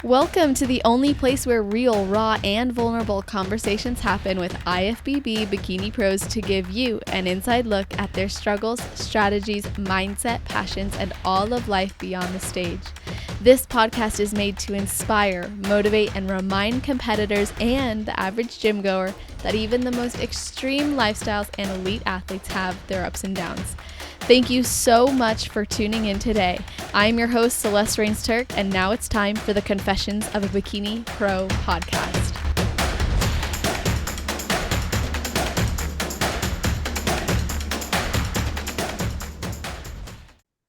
Welcome to the only place where real, raw, and vulnerable conversations happen with IFBB bikini pros to give you an inside look at their struggles, strategies, mindset, passions, and all of life beyond the stage. This podcast is made to inspire, motivate, and remind competitors and the average gym goer that even the most extreme lifestyles and elite athletes have their ups and downs. Thank you so much for tuning in today. I'm your host, Celeste Rains-Turk, and now it's time for the Confessions of a Bikini Pro podcast.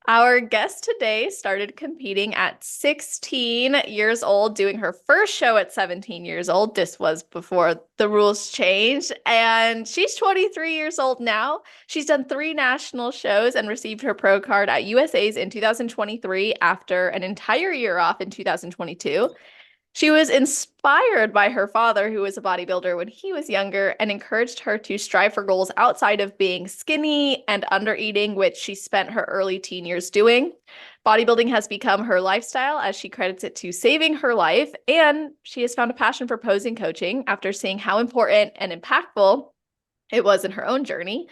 Our guest today started competing at 16 years old, doing her first show at 17 years old. This was before the rules changed, and she's 23 years old now. She's done 3 national shows and received her pro card at USA's in 2023 after an entire year off in 2022. She was inspired by her father, who was a bodybuilder when he was younger, and encouraged her to strive for goals outside of being skinny and under-eating, which she spent her early teen years doing. Bodybuilding has become her lifestyle, as she credits it to saving her life, and she has found a passion for posing coaching after seeing how important and impactful it was in her own journey.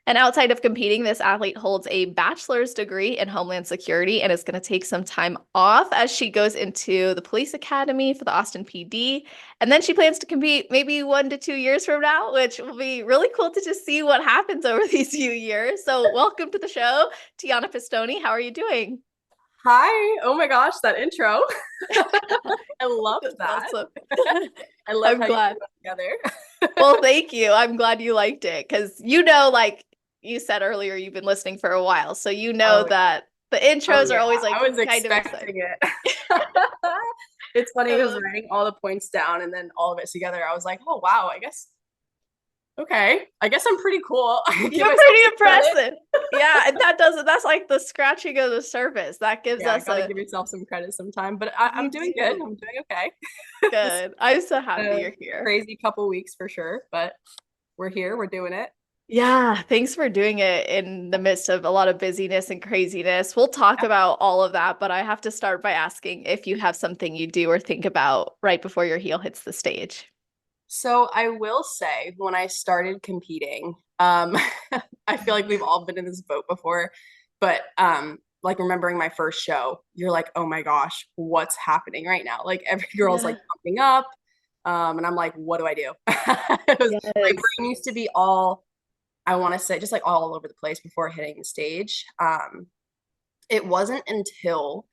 And outside of competing, this athlete holds a bachelor's degree in homeland security and is going to take some time off as she goes into the police academy for the Austin PD. And then she plans to compete maybe 1 to 2 years from now, which will be really cool to just see what happens over these few years. So welcome to the show, TIANNA Pistone. How are you doing? Hi. Oh my gosh, that intro. I love that. Awesome. I love I'm how glad. you put it together. Well, thank you. I'm glad you liked it because like you said earlier, you've been listening for a while. So that the intros are always like I was kind of expecting it. It's funny because writing all the points down and then all of it together, I was like, oh wow, I guess I'm pretty cool. You're pretty impressive. Yeah, and that's like the scratching of the surface. That gives us gotta give yourself some credit sometime. But I'm doing good. I'm doing okay. Good. I'm so happy you're here. Crazy couple weeks for sure, but we're here. We're doing it. Yeah, thanks for doing it in the midst of a lot of busyness and craziness. We'll talk about all of that, but I have to start by asking if you have something you do or think about right before your heel hits the stage. So I will say when I started competing, I feel like we've all been in this boat before, but like remembering my first show, you're like, oh my gosh, what's happening right now? Like every girl's like pumping up. And I'm like, what do I do? My brain used to be all, I want to say, just like all over the place before hitting the stage. It wasn't until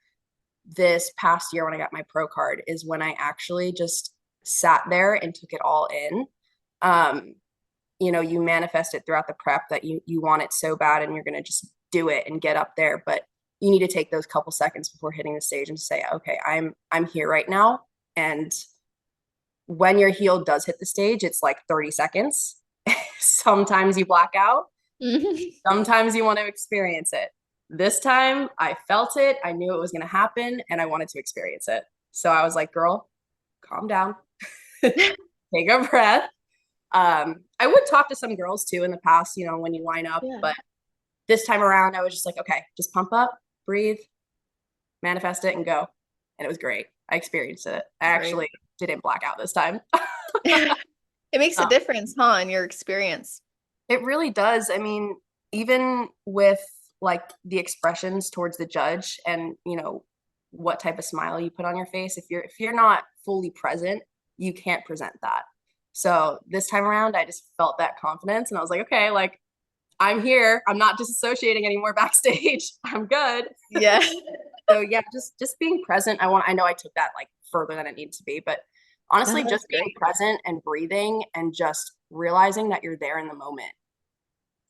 this past year when I got my pro card is when I actually just sat there and took it all in. You manifest it throughout the prep that you want it so bad and you're going to just do it and get up there. But you need to take those couple seconds before hitting the stage and say, okay, I'm here right now. And when your heel does hit the stage, it's like 30 seconds. Sometimes you black out. Sometimes you want to experience it. This time I felt it. I knew it was going to happen and I wanted to experience it. So I was like, girl, calm down. Take a breath. I would talk to some girls too in the past, when you line up, but this time around I was just like, okay, just pump up, breathe, manifest it and go. And it was great. I experienced it. I actually didn't black out this time. It makes a difference, huh, in your experience? It really does. I mean, even with like the expressions towards the judge and, what type of smile you put on your face, if you're not fully present, you can't present that. So this time around, I just felt that confidence and I was like, okay, like I'm here. I'm not disassociating anymore backstage. I'm good. Yeah. So yeah, just being present. I know I took that like further than it needed to be, but honestly, just being present and breathing and just realizing that you're there in the moment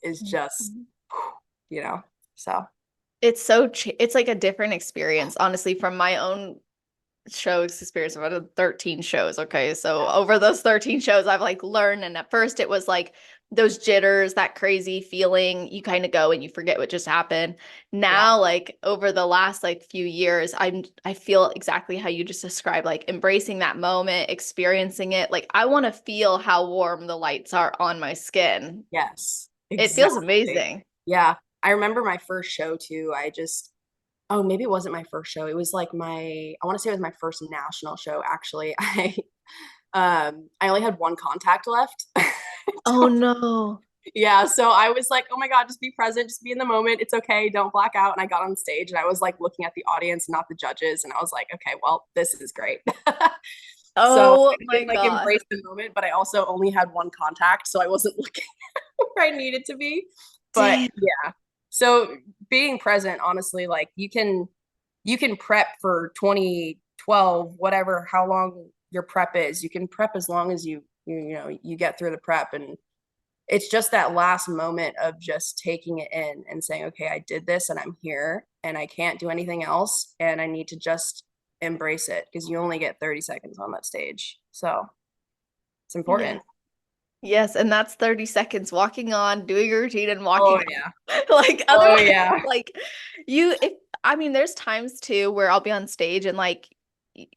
is just, so. It's it's like a different experience, honestly, from my own show experience. I've had 13 shows. Okay. So over those 13 shows, I've like learned. And at first it was like those jitters, that crazy feeling, you kind of go and you forget what just happened. Now, like over the last like few years, I feel exactly how you just described, like embracing that moment, experiencing it. Like I want to feel how warm the lights are on my skin. Yes. Exactly. It feels amazing. Yeah. I remember my first show too. oh, maybe it wasn't my first show. It was like I want to say it was my first national show, actually. I only had one contact left. Oh no. Yeah, so I was like, oh my God, just be present, just be in the moment. It's okay, don't black out. And I got on stage and I was like looking at the audience, not the judges. And I was like, okay, well, this is great. So Oh I my didn't like God. embrace the moment, but I also only had one contact, so I wasn't looking where I needed to be. But Damn. yeah. So being present, honestly, like you can prep for 2012, whatever, how long your prep is. You can prep as long as you know, you get through the prep, and it's just that last moment of just taking it in and saying, okay, I did this and I'm here and I can't do anything else. And I need to just embrace it because you only get 30 seconds on that stage. So it's Yeah. important. Yes, and that's 30 seconds walking on, doing your routine and Oh, walking yeah. off. Like Oh, otherwise, yeah. like if I mean, there's times too where I'll be on stage and like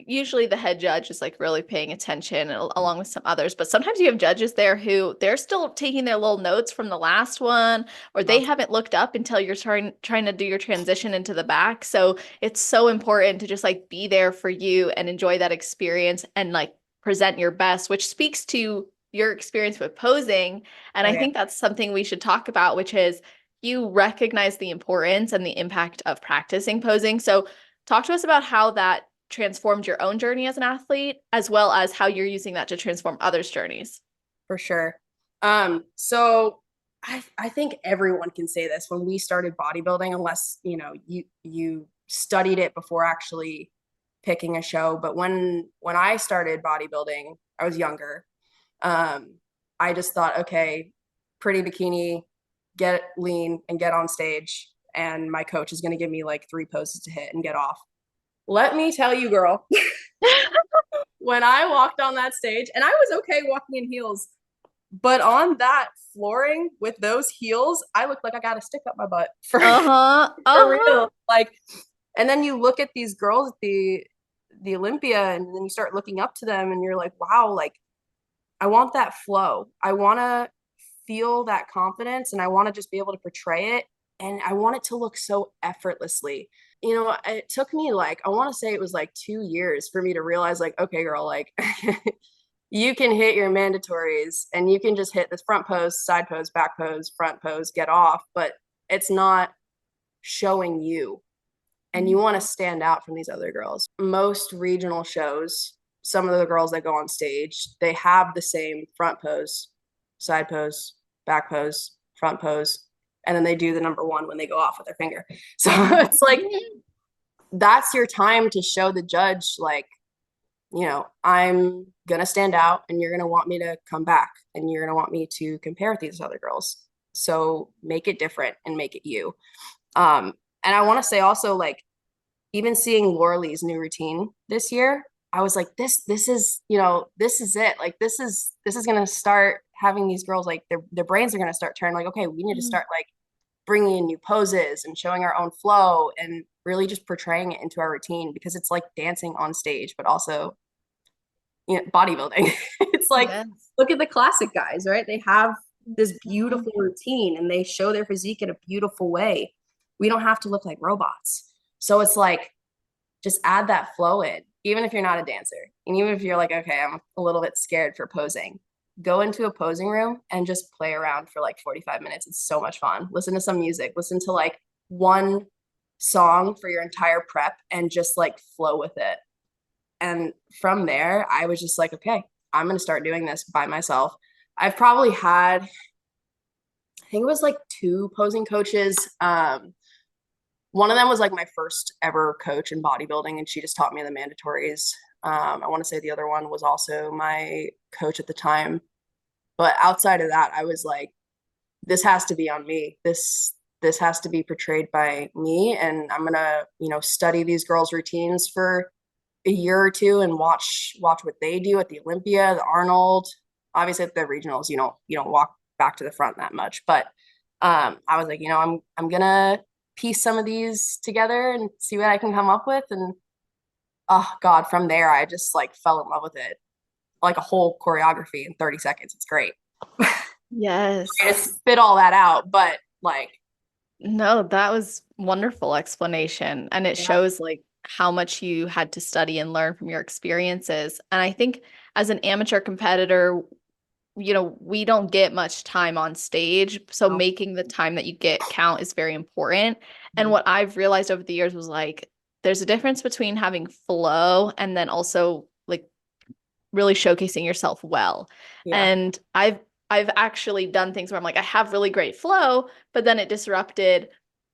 usually the head judge is like really paying attention along with some others, but sometimes you have judges there who they're still taking their little notes from the last one, or they Uh, haven't looked up until you're trying to do your transition into the back. So it's so important to just like be there for you and enjoy that experience and like present your best, which speaks to your experience with posing. And oh, I yeah, think that's something we should talk about, which is you recognize the importance and the impact of practicing posing. So talk to us about how that transformed your own journey as an athlete, as well as how you're using that to transform others' journeys. for sure. So I think everyone can say this when we started bodybuilding, unless, you know, you studied it before actually picking a show. But when I started bodybuilding, I was younger. Um, I just thought, okay, pretty bikini, get lean and get on stage. And my coach is going to give me like 3 poses to hit and get off. Let me tell you, girl, when I walked on that stage, and I was okay walking in heels, but on that flooring with those heels, I looked like I got a stick up my butt Uh-huh. for Uh-huh. real. Like, and then you look at these girls at the Olympia, and then you start looking up to them, and you're like, wow, like I want that flow. I want to feel that confidence and I want to just be able to portray it. And I want it to look so effortlessly. You know, it took me like, I want to say it was like 2 years for me to realize, like, okay, girl, like you can hit your mandatories and you can just hit this front pose, side pose, back pose, front pose, get off, but it's not showing you. And you want to stand out from these other girls. Most regional shows, some of the girls that go on stage, they have the same front pose, side pose, back pose, front pose, and then they do the number one when they go off with their finger. So it's like that's your time to show the judge, like, you know, I'm gonna stand out and you're gonna want me to come back and you're gonna want me to compare with these other girls. So make it different and make it you. And I want to say also, like, even seeing Laura Lee's new routine this year, I was like, this is, you know, this is it. Like, this is gonna start having these girls, like, their brains are gonna start turning, like, okay, we need to start like bringing in new poses and showing our own flow and really just portraying it into our routine, because it's like dancing on stage, but also, you know, bodybuilding. It's like, Yes. look at the classic guys, right? They have this beautiful routine and they show their physique in a beautiful way. We don't have to look like robots. So it's like, just add that flow in, even if you're not a dancer. And even if you're like, okay, I'm a little bit scared for posing, go into a posing room and just play around for like 45 minutes. It's so much fun. Listen to some music, listen to like one song for your entire prep and just like flow with it. And from there, I was just like, okay, I'm going to start doing this by myself. I've probably had, I think it was like 2 posing coaches. One of them was like my first ever coach in bodybuilding, and she just taught me the mandatories. I want to say the other one was also my coach at the time. But outside of that, I was like, this has to be on me. This has to be portrayed by me. And I'm gonna, you know, study these girls' routines for a year or two and watch what they do at the Olympia, the Arnold. Obviously at the regionals, you don't walk back to the front that much. But I was like, you know, I'm gonna piece some of these together and see what I can come up with. And oh God, from there I just like fell in love with it. Like a whole choreography in 30 seconds. It's great. Yes. I just spit all that out, but like No, that was wonderful explanation. And it Yeah. shows like how much you had to study and learn from your experiences. And I think as an amateur competitor, we don't get much time on stage. So No. making the time that you get count is very important. And Mhm. what I've realized over the years was like, there's a difference between having flow and then also like really showcasing yourself well. Yeah. And I've actually done things where I'm like, I have really great flow, but then it disrupted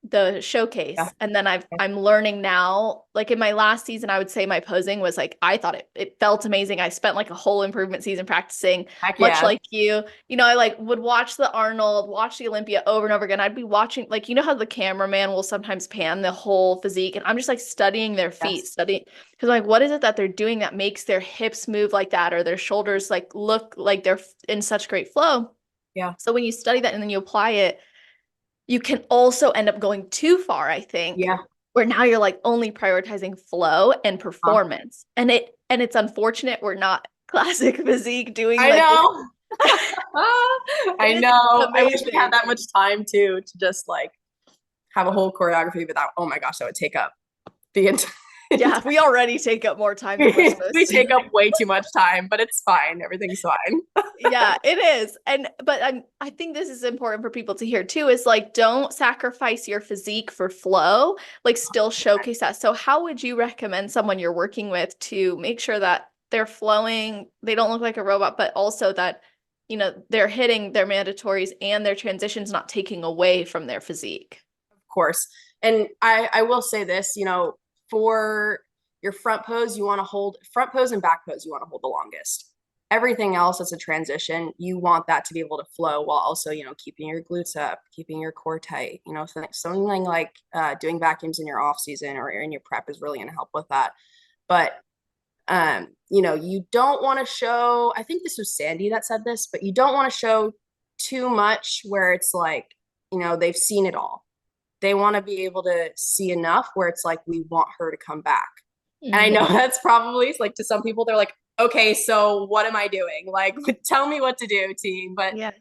the Yeah. showcase. And then Yeah. I'm learning now, like in my last season, I would say my posing was like, I thought it felt amazing. I spent like a whole improvement season practicing, Heck much yeah. like you. I like would watch the Arnold, watch the Olympia over and over again. I'd be watching, like, how the cameraman will sometimes pan the whole physique, and I'm just like studying their feet, Yes. studying because like, what is it that they're doing that makes their hips move like that or their shoulders like look like they're in such great flow? Yeah. So when you study that and then you apply it, you can also end up going too far, I think, Yeah. where now you're like only prioritizing flow and Huh. performance. And it's unfortunate we're not classic physique doing I like this. know. It I is know. I wish we had amazing. that much time too to just like have a whole choreography, but that, oh my gosh, that would take up the entire. Yeah, we already take up more time than we're We supposed to. take up way too much time, but it's fine. Everything's fine. Yeah, it is. But I think this is important for people to hear too, is like don't sacrifice your physique for flow, like still showcase that. So how would you recommend someone you're working with to make sure that they're flowing, they don't look like a robot, but also that, they're hitting their mandatories and their transitions not taking away from their physique? Of course. And I will say this, for your front pose, you want to hold front pose and back pose, you want to hold the longest. Everything else that's a transition, you want that to be able to flow while also, keeping your glutes up, keeping your core tight. Something like doing vacuums in your off season or in your prep is really going to help with that. But you don't want to show, I think this was Sandy that said this, but you don't want to show too much where it's like, they've seen it all. They want to be able to see enough where it's like, we want her to come back. And I know Mm. that's probably like to some people, they're like, okay, so what am I doing? Like, tell me what to do, team. But Yeah.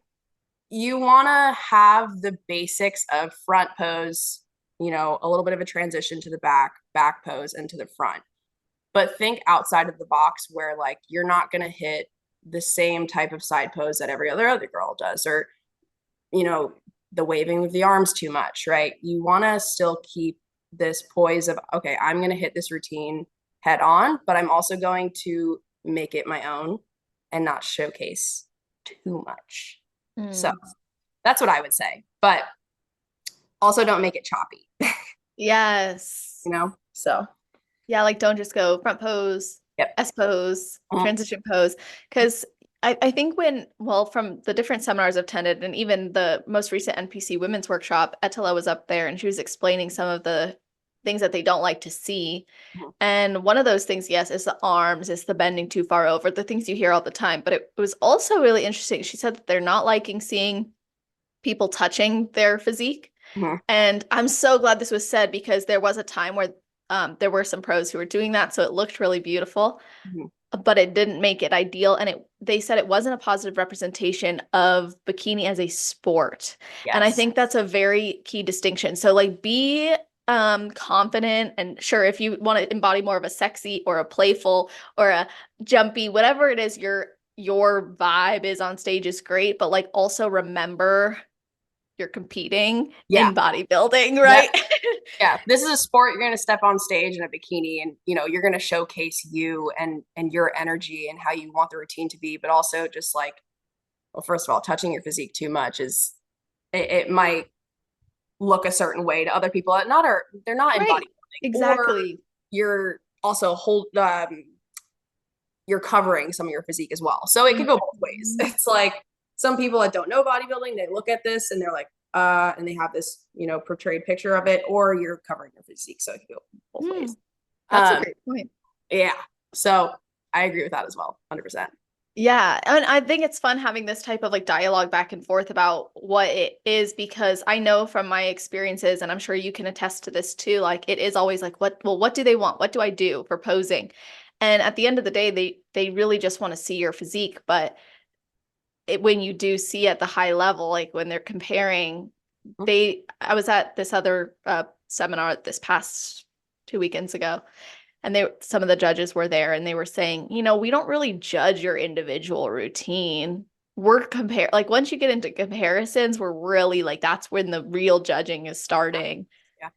you want to have the basics of front pose, a little bit of a transition to the back pose, and to the front. But think outside of the box where like you're not going to hit the same type of side pose that every other girl does, or, you know, the waving with the arms too much, right? You want to still keep this poise of, okay, I'm going to hit this routine head on, but I'm also going to make it my own and not showcase too much. So Mm. that's what I would say. But also don't make it choppy, Yes. So, Yeah, like don't just go front pose, yep. S pose, Mhm. transition pose. Because I think well, from the different seminars I've attended and even the most recent NPC Women's Workshop, Etela was up there and she was explaining some of the things that they don't like to see. Mhm. And one of those things, yes, is the arms, is the bending too far over, the things you hear all the time. But it was also really interesting. She said that they're not liking seeing people touching their physique. Mhm. And I'm so glad this was said because there was a time where there were some pros who were doing that, so it looked really beautiful, Mhm. but it didn't make it ideal. And they said it wasn't a positive representation of bikini as a sport. And I Yes. think that's a very key distinction. So like be confident, and sure, if you want to embody more of a sexy or a playful or a jumpy, whatever it is your vibe is on stage is great, but like also remember you're competing Yeah. in bodybuilding, Yep. right? Yeah, this is a sport. You're going to step on stage in a bikini, and you're going to showcase you and your energy and how you want the routine to be. But also, just like, well, first of all, touching your physique too much it might look a certain way to other people that not are they're not in Right. bodybuilding, or Exactly. you're also you're covering some of your physique as well. So it could go both ways. Mhm. It's like some people that don't know bodybuilding, they look at this and they're like, and they have this, portrayed picture of it, or you're covering your physique. So it could go both ways. Mm, that's a Um, great point. yeah. So I agree with that as well. 100%. Yeah, and I think it's fun having this type of like dialogue back and forth about what it is, because I know from my experiences, and I'm sure you can attest to this too, like it is always like, what do they want? What do I do for posing? And at the end of the day, they really just want to see your physique, but when you do see at the high level, like when they're comparing I was at this other seminar this past 2 weekends ago, and some of the judges were there, and they were saying, we don't really judge your individual routine. We're like once you get into comparisons, we're really like that's when the real judging is starting. Yeah.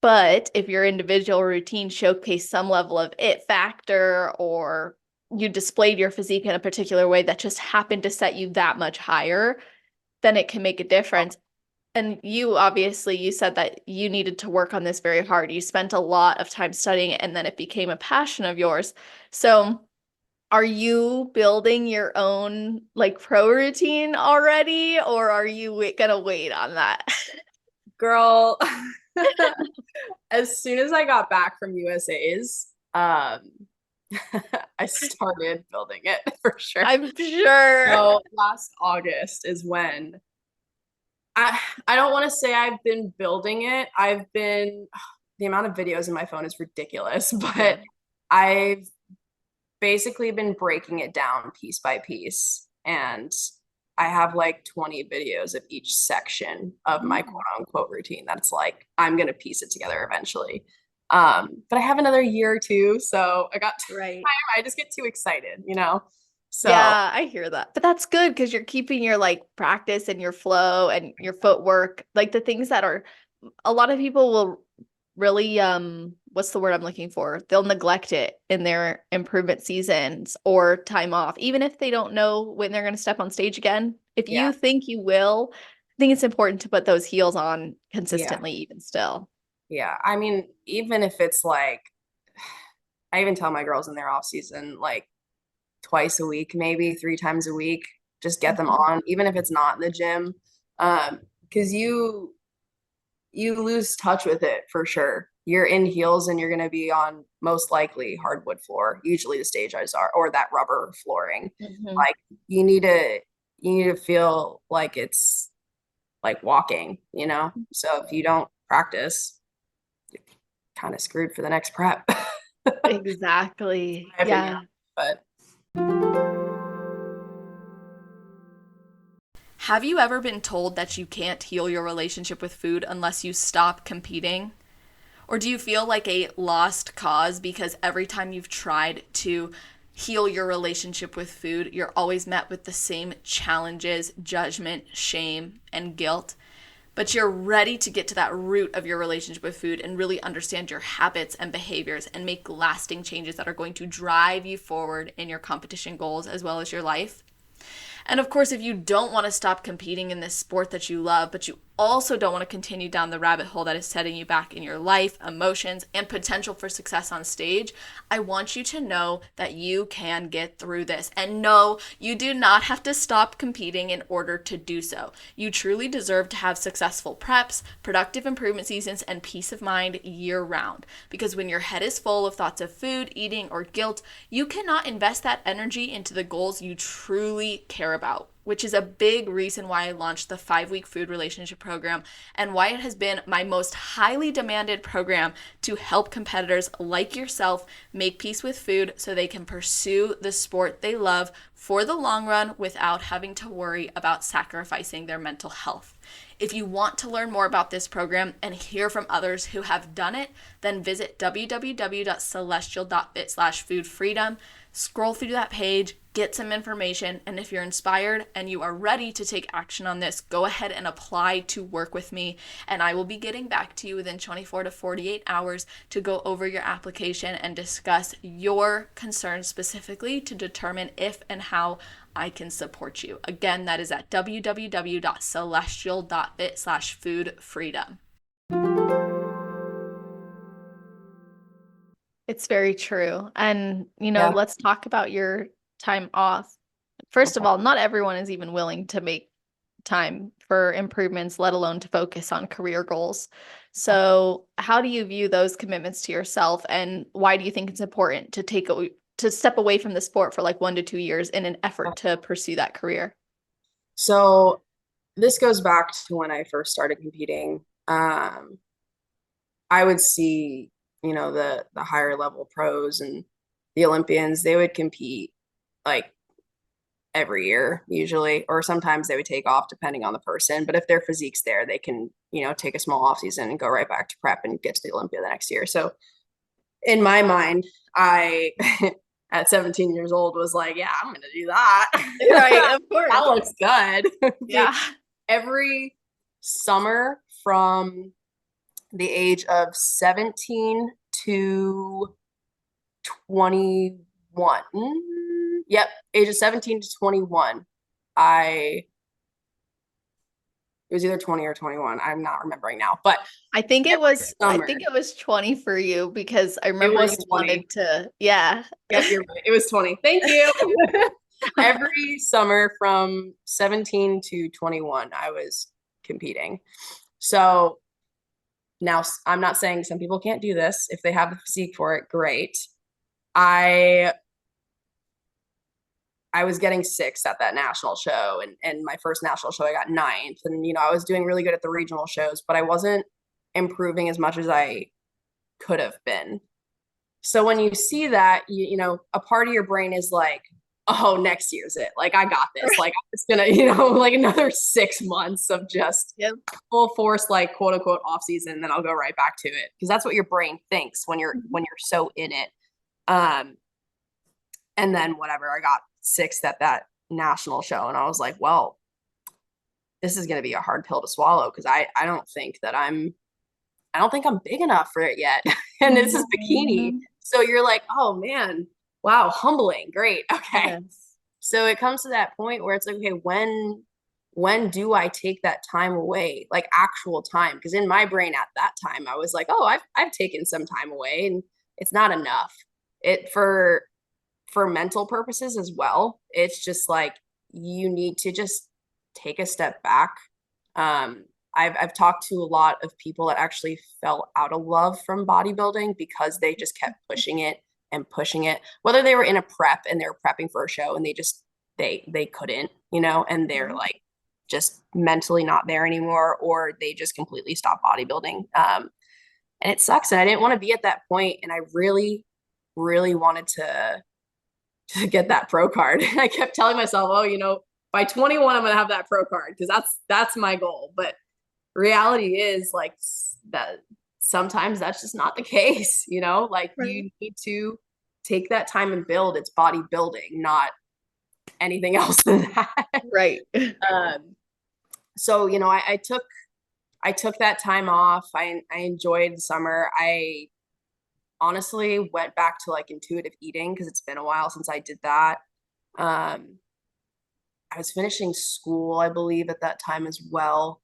But if your individual routine showcased some level of it factor, or you displayed your physique in a particular way that just happened to set you that much higher, then it can make a difference. And you said that you needed to work on this very hard. You spent a lot of time studying it, and then it became a passion of yours. So are you building your own like pro routine already, or are you gonna wait on that? Girl, as soon as I got back from USA's, I started building it for sure. I'm sure. So last August is when I don't want to say I've been building it. The amount of videos in my phone is ridiculous, but Yeah. I've basically been breaking it down piece by piece. And I have like 20 videos of each section of my quote unquote routine. That's like, I'm going to piece it together eventually. But I have another year or two. So I got time. Right. I just get too excited, So Yeah, I hear that. But that's good because you're keeping your like practice and your flow and your footwork, like the things that are a lot of people will really what's the word I'm looking for? They'll neglect it in their improvement seasons or time off, even if they don't know when they're going to step on stage again. If yeah, you think you will, I think it's important to put those heels on yeah, consistently, even still. yeah. I mean, even if it's like, I even tell my girls in their off season, like twice a week, maybe 3 times a week, just get them Mhm. on, even if it's not in the gym. Because you lose touch with it for sure. You're in heels and you're going to be on most likely hardwood floor. Usually the stage eyes are, or that rubber flooring. Mhm. Like you need to you need to feel like it's like walking. So if you don't practice, you're kind of screwed for the next prep. Exactly. My opinion. Yeah. But Have you ever been told that you can't heal your relationship with food unless you stop competing? Or do you feel like a lost cause because every time you've tried to heal your relationship with food, you're always met with the same challenges, judgment, shame, and guilt? But you're ready to get to that root of your relationship with food and really understand your habits and behaviors and make lasting changes that are going to drive you forward in your competition goals as well as your life. And of course, if you don't want to stop competing in this sport that you love, but you also don't want to continue down the rabbit hole that is setting you back in your life, emotions, and potential for success on stage, I want you to know that you can get through this. And no, you do not have to stop competing in order to do so. You truly deserve to have successful preps, productive improvement seasons, and peace of mind year round. Because when your head is full of thoughts of food, eating, or guilt, you cannot invest that energy into the goals you truly care about, which is a big reason why I launched the 5-week food relationship program and why it has been my most highly demanded program to help competitors like yourself make peace with food so they can pursue the sport they love for the long run without having to worry about sacrificing their mental health. If you want to learn more about this program and hear from others who have done it, then visit www.celestial.fit/foodfreedom. Scroll through that page, get some information, and if you're inspired and you are ready to take action on this, go ahead and apply to work with me, and I will be getting back to you within 24 to 48 hours to go over your application and discuss your concerns specifically to determine if and how I can support you. Again, that is at www.celestial.fit/foodfreedom. It's very true. And, yeah. let's talk about your time off. First of all, not everyone is even willing to make time for improvements, let alone to focus on career goals. So, how do you view those commitments to yourself, and why do you think it's important to step away from the sport for like 1 to 2 years in an effort to pursue that career? So this goes back to when I first started competing. I would see, the higher level pros and the Olympians, they would compete like every year usually, or sometimes they would take off depending on the person. But if their physique's there, they can, take a small off season and go right back to prep and get to the Olympia the next year. So in my mind, I at 17 years old was like, yeah, I'm gonna do that. Right, of course. That looks good. Yeah. Every summer from the age of 17 to 21. Yep, age of 17 to 21. It was either 20 or 21. I'm not remembering now, but I think it was summer, 20 for you because I remember you 20. wanted to, yeah. Yep, you're right. It was 20. Thank you. Every summer from 17 to 21, I was competing. So now I'm not saying some people can't do this. If they have the physique for it, great. I was getting sixth at that national show, and my first national show I got ninth, and I was doing really good at the regional shows, but I wasn't improving as much as I could have been. So when you see that, a part of your brain is like, oh, next year's it. Like, I got this. Like, it's gonna, like another 6 months of just full force, like, quote unquote off season, and then I'll go right back to it, because that's what your brain thinks when you're so in it. And then whatever, I got sixth at that national show, and I was like, well, this is going to be a hard pill to swallow, because I don't think I'm big enough for it yet. And this is bikini. So you're like, oh man, wow, humbling. Great. Okay. Yes. So it comes to that point where it's like, okay, when do I take that time away? Like actual time? Because in my brain at that time, I was like, oh, I've taken some time away, and it's not enough. It for mental purposes as well. It's just like, you need to just take a step back. I've talked to a lot of people that actually fell out of love from bodybuilding because they just kept pushing it and pushing it, whether they were in a prep and they were prepping for a show and they couldn't, and they're like just mentally not there anymore, or they just completely stopped bodybuilding. And it sucks. And I didn't want to be at that point. And I really, really wanted to get that pro card. I kept telling myself, oh, by 21, I'm going to have that pro card, because that's my goal. But reality is like that sometimes that's just not the case, like right. You need to take that time and build. It's bodybuilding, not anything else than that. Right. So, I took that time off. I enjoyed the summer. I honestly went back to like intuitive eating, because it's been a while since I did that. I was finishing school, I believe, at that time as well.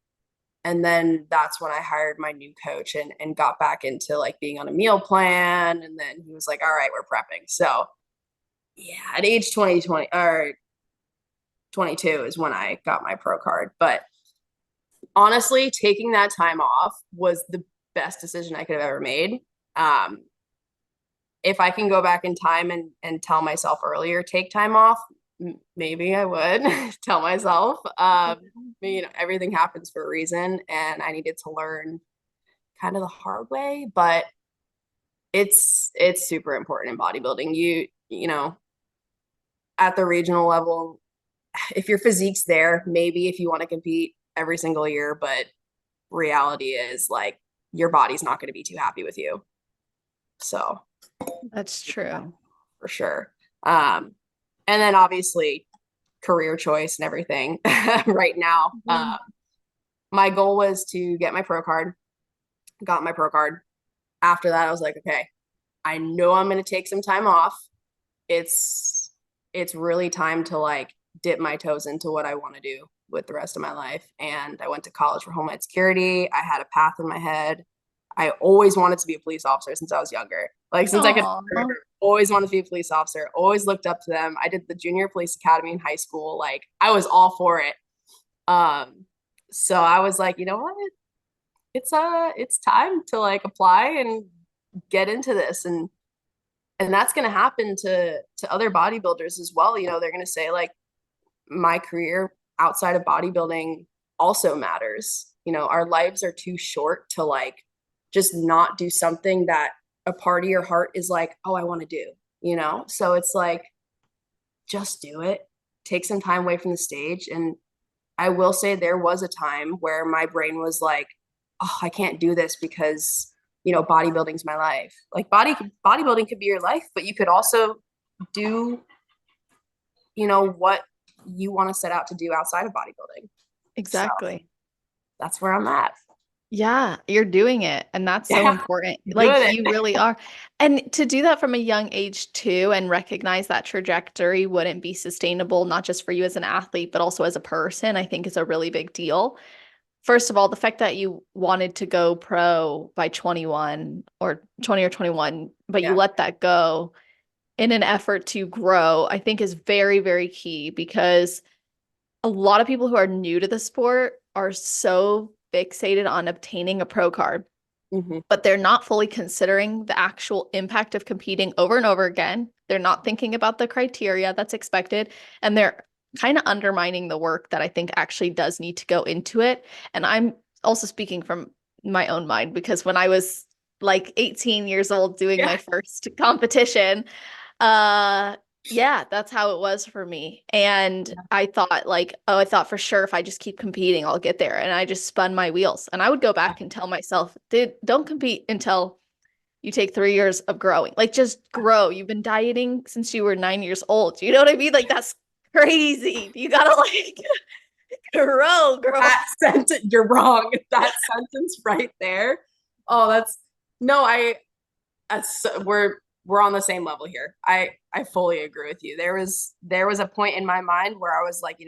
And then that's when I hired my new coach and got back into like being on a meal plan. And then he was like, all right, we're prepping. So yeah, at age 20 or 22 is when I got my pro card. But honestly, taking that time off was the best decision I could have ever made. If I can go back in time and tell myself earlier, take time off, maybe I would tell myself. Everything happens for a reason, and I needed to learn kind of the hard way, but it's super important in bodybuilding. At the regional level, if your physique's there, maybe if you want to compete every single year, but reality is like your body's not going to be too happy with you. So that's true. For sure. And then obviously career choice and everything right now. My goal was to get my pro card. Got my pro card. After that, I was like, okay, I know I'm going to take some time off. It's really time to like dip my toes into what I want to do with the rest of my life. And I went to college for homeland security. I had a path in my head. I always wanted to be a police officer since I was younger. Like since I could always wanted to be a police officer, always looked up to them. I did the junior police academy in high school. Like I was all for it. So I was like, you know what? It's time to like apply and get into this. And that's going to happen to other bodybuilders as well. They're going to say like, my career outside of bodybuilding also matters. Our lives are too short to like just not do something that a part of your heart is like, oh, I want to do, so it's like, just do it. take some time away from the stage. And I will say there was a time where my brain was like, oh, I can't do this because, bodybuilding's my life. Like bodybuilding could be your life, but you could also do, what you want to set out to do outside of bodybuilding. So Exactly. that's where I'm at. Yeah, you're doing it. And that's so Yeah, important. Like doing you it. really are. And to do that from a young age too, and recognize that trajectory wouldn't be sustainable, not just for you as an athlete, but also as a person, I think is a really big deal. First of all, the fact that you wanted to go pro by 21 or 20 or 21, but you Yeah. let that go in an effort to grow, I think is very, very key because a lot of people who are new to the sport are so fixated on obtaining a pro card, Mm-hmm. but they're not fully considering the actual impact of competing over and over again. They're not thinking about the criteria that's expected, and they're kind of undermining the work that I think actually does need to go into it. And I'm also speaking from my own mind because when I was like 18 years old doing Yeah. my first competition, uh, yeah, that's how it was for me. And I thought like, oh, I thought for sure if I just keep competing, I'll get there. And I just spun my wheels. And I would go back and tell myself, dude, don't compete until you take 3 years of growing. Like just grow. You've been dieting since you were 9 years old. You know what I mean? Like that's crazy. You gotta like grow, girl. That sentence, you're wrong. That sentence right there. Oh, that's no, we're on the same level here. I fully agree with you. There was a point in my mind where I was like,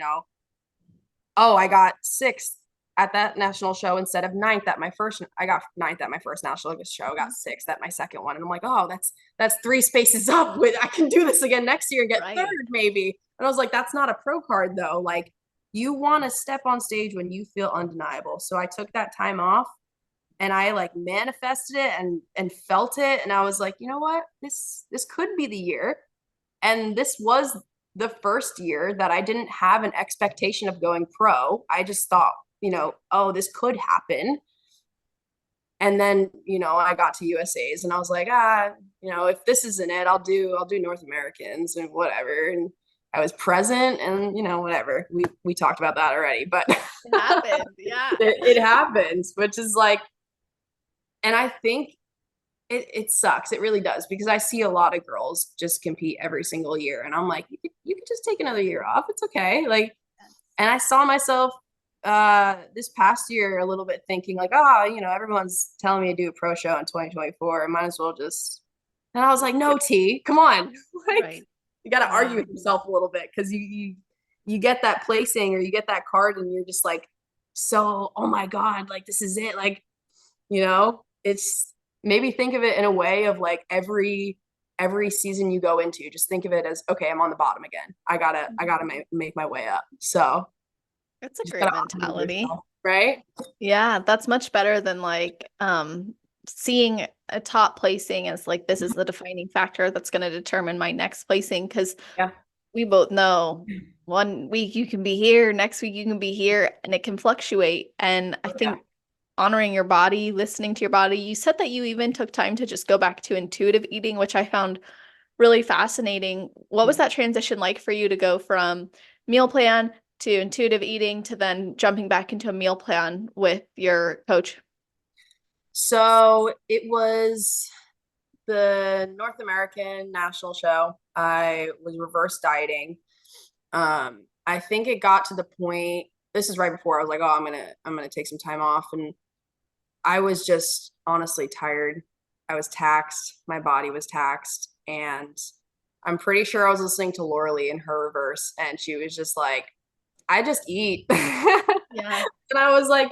oh, I got sixth at that national show instead of ninth at my first. I got ninth at my first national show. I got sixth at my second one, and I'm like, oh, that's 3 spaces up. With I can do this again next year and get Right. third maybe. And I was like, that's not a pro card though. Like you want to step on stage when you feel undeniable. So I took that time off and I like manifested it and felt it. And I was like, you know what? This could be the year. And this was the first year that I didn't have an expectation of going pro. I just thought, oh, this could happen. And then, I got to USA's and I was like, if this isn't it, I'll do North Americans and whatever. And I was present and, whatever. We talked about that already, but It happened. Yeah. it happens, which is like, and I think it sucks. It really does because I see a lot of girls just compete every single year, and I'm like, you could just take another year off. It's okay. Like, and I saw myself this past year a little bit thinking like, everyone's telling me to do a pro show in 2024. I might as well just. And I was like, no, T, come on, like Right. you got to argue Yeah. with yourself a little bit because you get that placing or you get that card and you're just like, so oh my god, like this is it, like it's maybe think of it in a way of like every season you go into, just think of it as okay, I'm on the bottom again. I gotta make my way up. So It's a just great gotta argue with mentality. yourself, right? Yeah, that's much better than like seeing a top placing as like this is the defining factor that's going to determine my next placing because Yeah. we both know 1 week you can be here, next week you can be here, and it can fluctuate. And I Oh, yeah. think honoring your body, listening to your body, you said that you even took time to just go back to intuitive eating, which I found really fascinating. What was that transition like for you to go from meal plan to intuitive eating to then jumping back into a meal plan with your coach? So it was the North American national show. I was reverse dieting. I think it got to the point, this is right before I was like, oh, I'm gonna take some time off. And I was just honestly tired. I was taxed. My body was taxed. And I'm pretty sure I was listening to Laura Lee in her reverse, and she was just like, I just eat. Yeah. And I was like,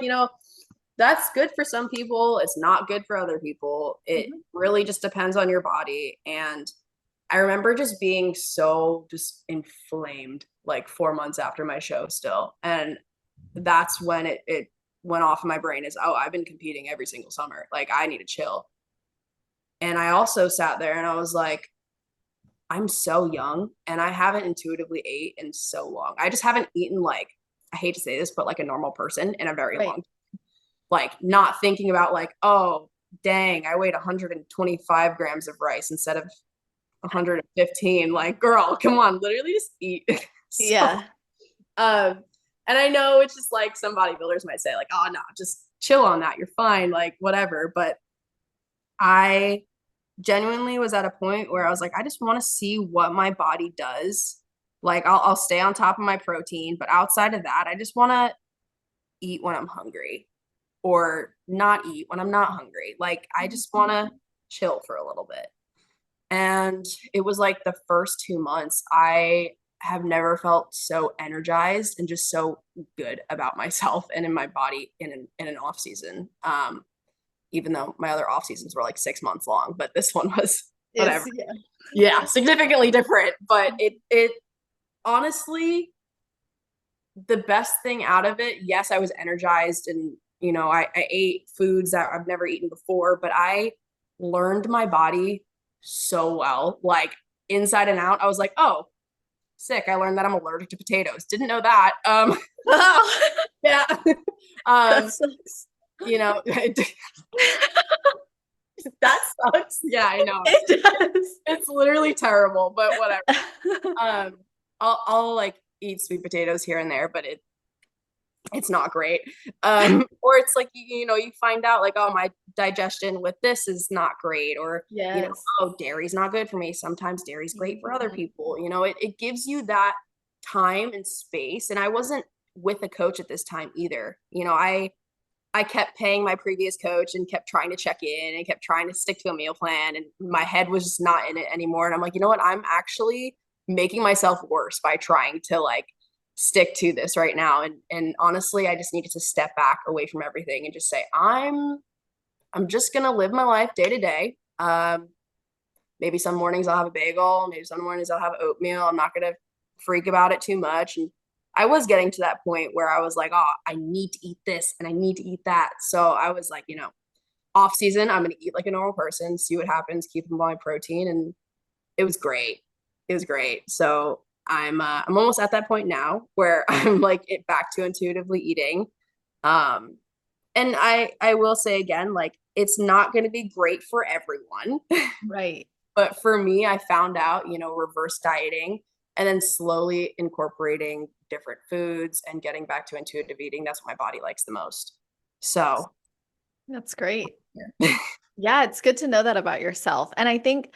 that's good for some people. It's not good for other people. It Mhm. really just depends on your body. And I remember just being so just inflamed like 4 months after my show still. And that's when it went off in my brain is, oh, I've been competing every single summer. Like I need to chill. And I also sat there and I was like, I'm so young and I haven't intuitively ate in so long. I just haven't eaten like, I hate to say this, but like a normal person in a very Right. long time. Like not thinking about like, oh, dang, I weighed 125 grams of rice instead of 115. Like, girl, come on, literally just eat. Yeah. And I know it's just like some bodybuilders might say like, oh no, just chill on that. You're fine, like whatever. But I genuinely was at a point where I was like, I just want to see what my body does. Like I'll stay on top of my protein, but outside of that, I just want to eat when I'm hungry or not eat when I'm not hungry. Like I just want to chill for a little bit. And it was like the first 2 months, I have never felt so energized and just so good about myself and in my body in an off season. Even though my other off seasons were like 6 months long, but this one was whatever. Yeah. Yeah, significantly different. But it honestly, the best thing out of it, yes, I was energized and I ate foods that I've never eaten before, but I learned my body so well, like inside and out. I was like, oh, sick. I learned that I'm allergic to potatoes. Didn't know that. Oh, Yeah. that um, sucks. that sucks. Yeah, I know. It does. It's literally terrible, but whatever. I'll like eat sweet potatoes here and there, but it's not great. Or it's like you find out like, oh, my digestion with this is not great, or Yes. oh, dairy's not good for me. Sometimes dairy's great for other people. It gives you that time and space. And I wasn't with a coach at this time either. I kept paying my previous coach and kept trying to check in and kept trying to stick to a meal plan, and my head was just not in it anymore. And I'm like, you know what? I'm actually making myself worse by trying to like stick to this right now. And honestly, I just needed to step back away from everything and just say, I'm just gonna live my life day to day. Maybe some mornings I'll have a bagel, maybe some mornings I'll have oatmeal. I'm not gonna freak about it too much. And I was getting to that point where I was like, oh, I need to eat this and I need to eat that. So I was like, off season, I'm gonna eat like a normal person, see what happens, keep my protein, and it was great. It was great. So I'm almost at that point now where I'm like back to intuitively eating. Um, and I will say again, like it's not going to be great for everyone, Right. but for me, I found out, reverse dieting and then slowly incorporating different foods and getting back to intuitive eating. That's what my body likes the most. So That's great. yeah. Yeah, it's good to know that about yourself. And I think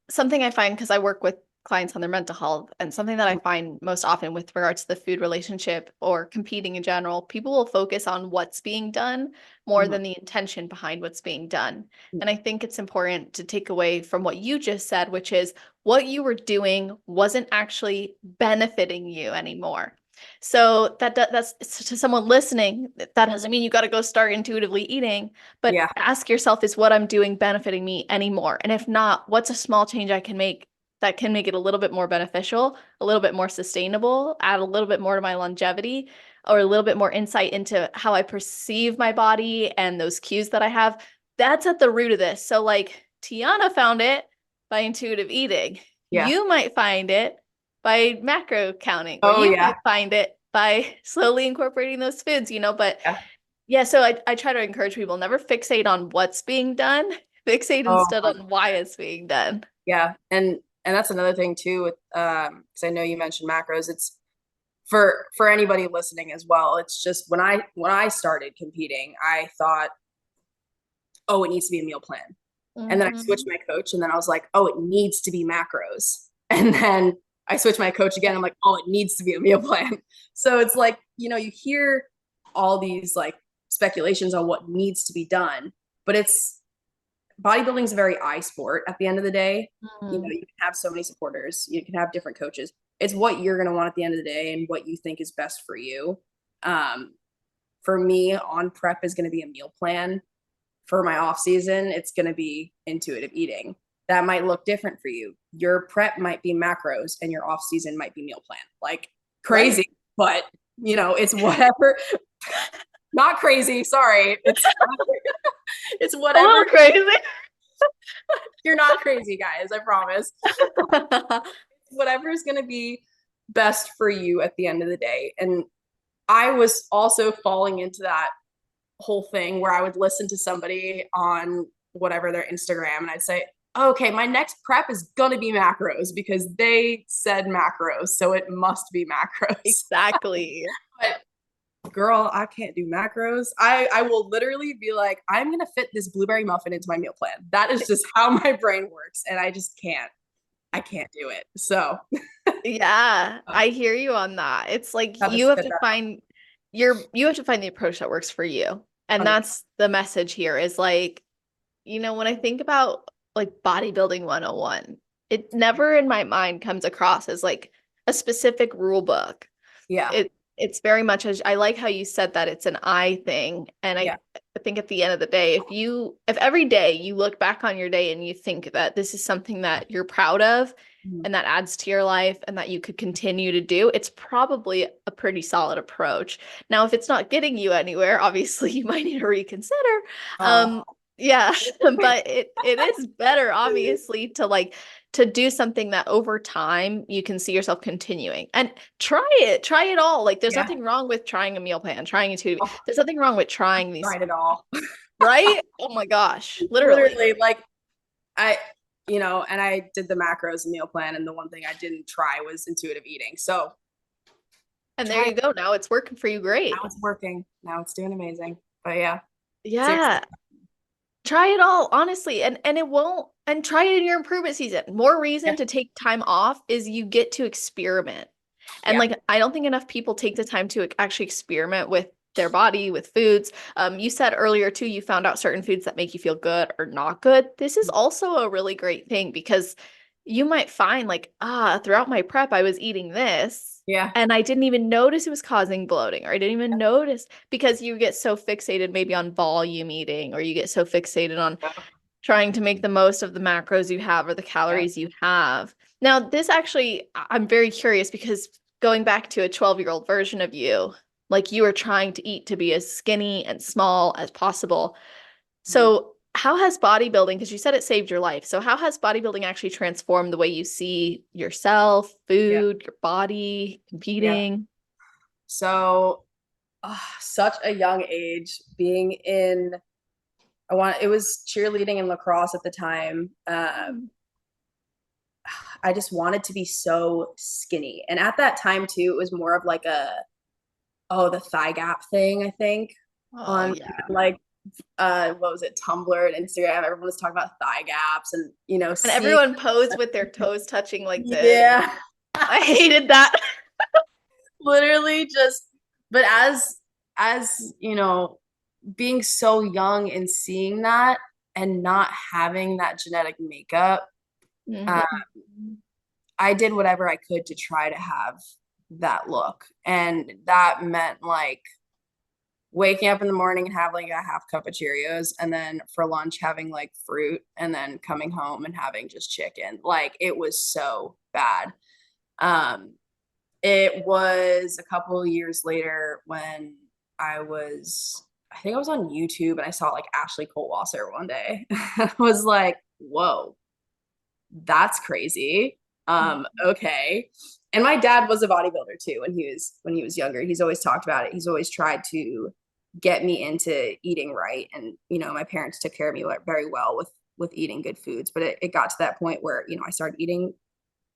something I find, because I work with clients on their mental health, and something that I find most often with regards to the food relationship or competing in general, people will focus on what's being done more Mhm. than the intention behind what's being done. And I think it's important to take away from what you just said, which is what you were doing wasn't actually benefiting you anymore. So that's to someone listening, that doesn't mean you got to go start intuitively eating, but Yeah. ask yourself, is what I'm doing benefiting me anymore? And if not, what's a small change I can make that can make it a little bit more beneficial, a little bit more sustainable, add a little bit more to my longevity, or a little bit more insight into how I perceive my body and those cues that I have? That's at the root of this. So like Tiana found it by intuitive eating. Yeah. You might find it by macro counting, or Oh you yeah. might find it by slowly incorporating those foods, but Yeah. yeah, so I try to encourage people, never fixate on what's being done, fixate Oh instead on why it's being done. yeah. And that's another thing too with because I know you mentioned macros. It's for anybody listening as well. It's just when I started competing, I thought, oh, it needs to be a meal plan. And then I switched Mhm. my coach, and then I was like, oh, it needs to be macros. And then I switched my coach again. I'm like, oh, it needs to be a meal plan. So it's like, you hear all these like speculations on what needs to be done, but it's bodybuilding is a very eye sport at the end of the day. Mhm. You can have so many supporters, you can have different coaches. It's what you're going to want at the end of the day and what you think is best for you. Um, for me, on prep is going to be a meal plan. For my off season, it's going to be intuitive eating. That might look different for you. Your prep might be macros and your off season might be meal plan. Like Right. crazy, but it's whatever. Not crazy, sorry. It's A whatever. little crazy. You're not crazy, guys, I promise. Whatever is going to be best for you at the end of the day. And I was also falling into that whole thing where I would listen to somebody on whatever their Instagram and I'd say, okay, my next prep is gonna be macros because they said macros, so it must be macros. Exactly. But girl, I can't do macros. I will literally be like, I'm gonna fit this blueberry muffin into my meal plan. That is just how my brain works, and I just can't. I can't do it. So Yeah, I hear you on that. It's like have to you have spit to that find you have to find the approach that works for you. And 100. that's the message here is like, when I think about like bodybuilding 101, it never in my mind comes across as like a specific rule book. Yeah, It's very much as I like how you said that it's an I thing. And yeah, I think at the end of the day, if every day you look back on your day and you think that this is something that you're proud of mhm. and that adds to your life and that you could continue to do, it's probably a pretty solid approach. Now, if it's not getting you anywhere, obviously you might need to reconsider. Oh, Yeah, but it is better, obviously, to do something that over time you can see yourself continuing and try it all. Like there's yeah. nothing wrong with trying a meal plan, trying a two. Oh, There's nothing wrong with trying these, tried it all. right? Oh my gosh, literally. Literally, like I, and I did the macros meal plan, and the one thing I didn't try was intuitive eating. So And there try you it. go. Now it's working for you Now great. it's working. Now it's doing amazing. But yeah, seriously. Yeah. Try it all, honestly. And it won't and try it in your improvement season. More Yeah, reason to take time off is you get to experiment. And yeah, like I don't think enough people take the time to actually experiment with their body, with foods. You said earlier too, you found out certain foods that make you feel good or not good. This is also a really great thing because you might find like, throughout my prep, I was eating this yeah. and I didn't even notice it was causing bloating, or I didn't even notice because you get so fixated maybe on volume eating, or you get so fixated on trying to make the most of the macros you have or the Yeah. calories you have. Now, this actually, I'm very curious because going back to a 12-year-old version of you, like you were trying to eat to be as skinny and small as possible. Mhm. So, how has bodybuilding, because you said it saved your life, so how has bodybuilding actually transformed the way you see yourself, Yeah, food, your body, yeah. competing? So, such a young age, being in, it was cheerleading and lacrosse at the time. I just wanted to be so skinny. And at that time too, it was more of like the thigh gap thing, I think, Oh, on yeah. like what was it, Tumblr and Instagram. Everyone was talking about thigh gaps and And seeing. everyone posed with their toes touching like this. Yeah. I hated that. Literally just, but as being so young and seeing that and not having that genetic makeup, uh, Mhm. I did whatever I could to try to have that look. And that meant like waking up in the morning and having a half cup of Cheerios, and then for lunch having like fruit, and then coming home and having just chicken. Like it was so bad. Um, it was a couple of years later when I think I was on YouTube and I saw like Ashley Colwasser one day. I was like, whoa, that's crazy. Okay. And my dad was a bodybuilder too when he was younger. He's always talked about it. He's always tried to get me into eating right. And my parents took care of me very well with eating good foods. But it got to that point where, I started eating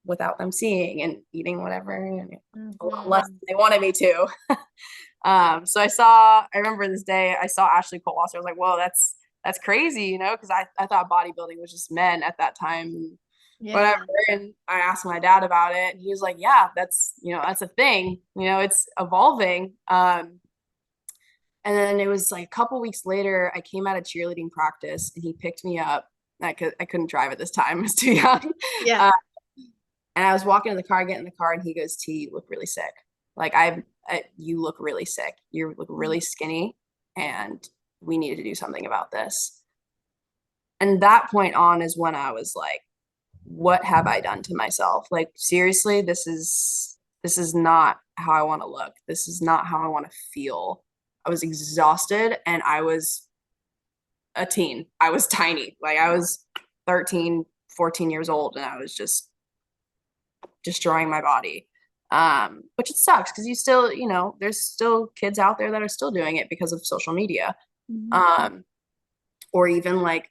without them seeing and eating whatever and a lot less than Mhm. they wanted me to. So I remember this day I saw Ashley Colwasser. I was like, whoa, that's crazy, because I thought bodybuilding was just men at that time, whatever. Yeah. And I asked my dad about it, and he was like, yeah, that's a thing, it's evolving. And then it was like a couple weeks later, I came out of cheerleading practice and he picked me up. I couldn't drive at this time. I was too young. Yeah. Uh, and I was walking in the car, getting in the car, and he goes, T, you look really sick. Like you look really sick. You look really skinny, and we needed to do something about this. And that point on is when I was like, what have I done to myself? Like seriously, this is not how I want to look. This is not how I want to feel. I was exhausted and I was a teen. I was tiny. Like I was 13, 14 years old and I was just destroying my body. Which it sucks because you still, there's still kids out there that are still doing it because of social media. Mhm. Um, or even like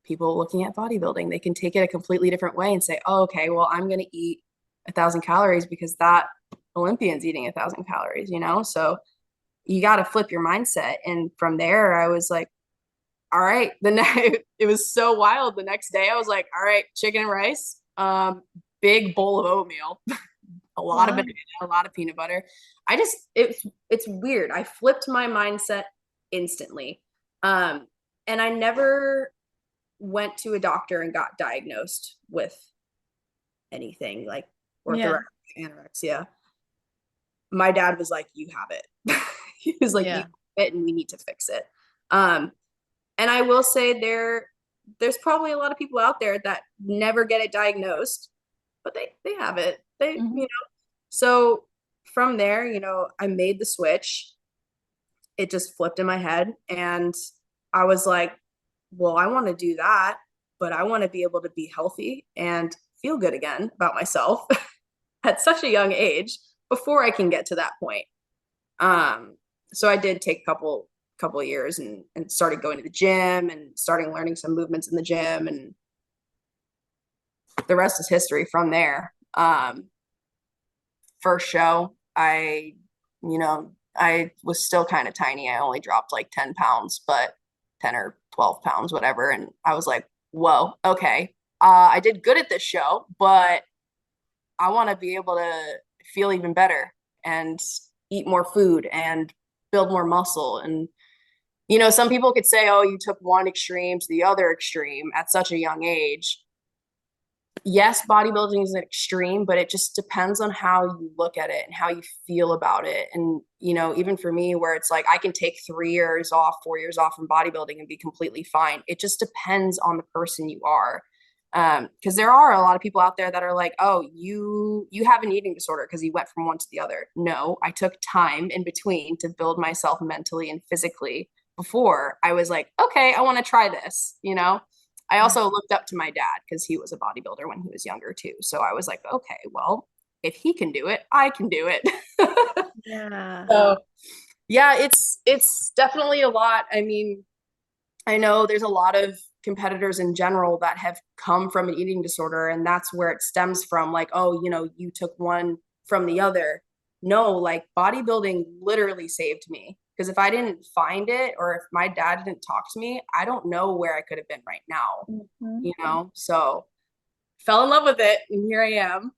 people looking at bodybuilding. They can take it a completely different way and say, oh, okay, well, I'm going to eat 1,000 calories because that Olympian's eating 1,000 calories, you know? So you got to flip your mindset. And from there, I was like, all right, it was so wild. The next day I was like, all right, chicken and rice, big bowl of oatmeal, a lot of banana, a lot of peanut butter. It's weird. I flipped my mindset instantly. And I never went to a doctor and got diagnosed with anything like orthorexia, anorexia. My dad was like, you have it. He was like, you have it and we need to fix it. And I will say there's probably a lot of people out there that never get it diagnosed, but they have it. You know, so from there, you know, I made the switch. It just flipped in my head. And I was like, well, I want to do that, but I want to be able to be healthy and feel good again about myself at such a young age before I can get to that point. So I did take a couple of years and started going to the gym and starting learning some movements in the gym, and the rest is history from there. First show, I was still kind of tiny. I only dropped like 10 pounds, but 10 or 12 pounds, whatever. And I was like, whoa, okay. I did good at this show, but I want to be able to feel even better and eat more food and build more muscle. And, you know, some people could say, oh, you took one extreme to the other extreme at such a young age. Yes, bodybuilding is an extreme, but it just depends on how you look at it and how you feel about it. And, you know, even for me, where it's like I can take 3 years off, 4 years off from bodybuilding and be completely fine. It just depends on the person you are. Because there are a lot of people out there that are like, oh, you have an eating disorder because you went from one to the other. No, I took time in between to build myself mentally and physically before I was like, okay, I want to try this, you know? I also looked up to my dad because he was a bodybuilder when he was younger too. So I was like, okay, well, if he can do it, I can do it. Yeah. So yeah, it's definitely a lot. I mean, I know there's a lot of competitors in general that have come from an eating disorder, and that's where it stems from. Like, oh, you know, you took one from the other. No, like bodybuilding literally saved me. Because if I didn't find it, or if my dad didn't talk to me, I don't know where I could have been right now, you know? So fell in love with it, and here I am.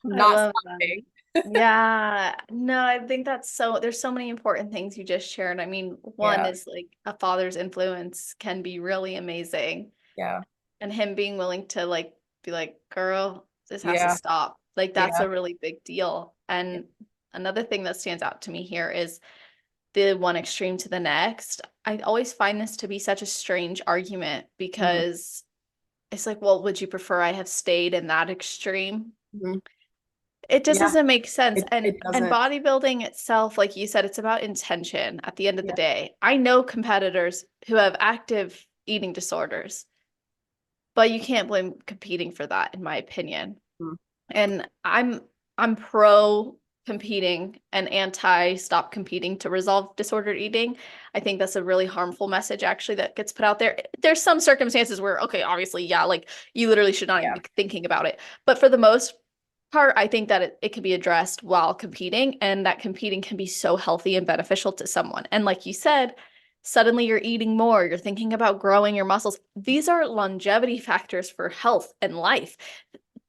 Not stopping. Yeah, no, I think there's so many important things you just shared. I mean, one is like a father's influence can be really amazing. Yeah. And him being willing to like be like, girl, this has to stop. Like that's a really big deal. And another thing that stands out to me here is the one extreme to the next. I always find this to be such a strange argument because it's like, well, would you prefer I have stayed in that extreme? It just doesn't make sense. And bodybuilding itself, like you said, it's about intention at the end of the day. I know competitors who have active eating disorders, but you can't blame competing for that, in my opinion. And I'm pro competing and anti stop competing to resolve disordered eating. I think that's a really harmful message actually that gets put out there. There's some circumstances where, okay, obviously, yeah, like you literally should not even be thinking about it. But for the most part, I think that it can be addressed while competing, and that competing can be so healthy and beneficial to someone. And like you said, suddenly you're eating more, you're thinking about growing your muscles. These are longevity factors for health and life.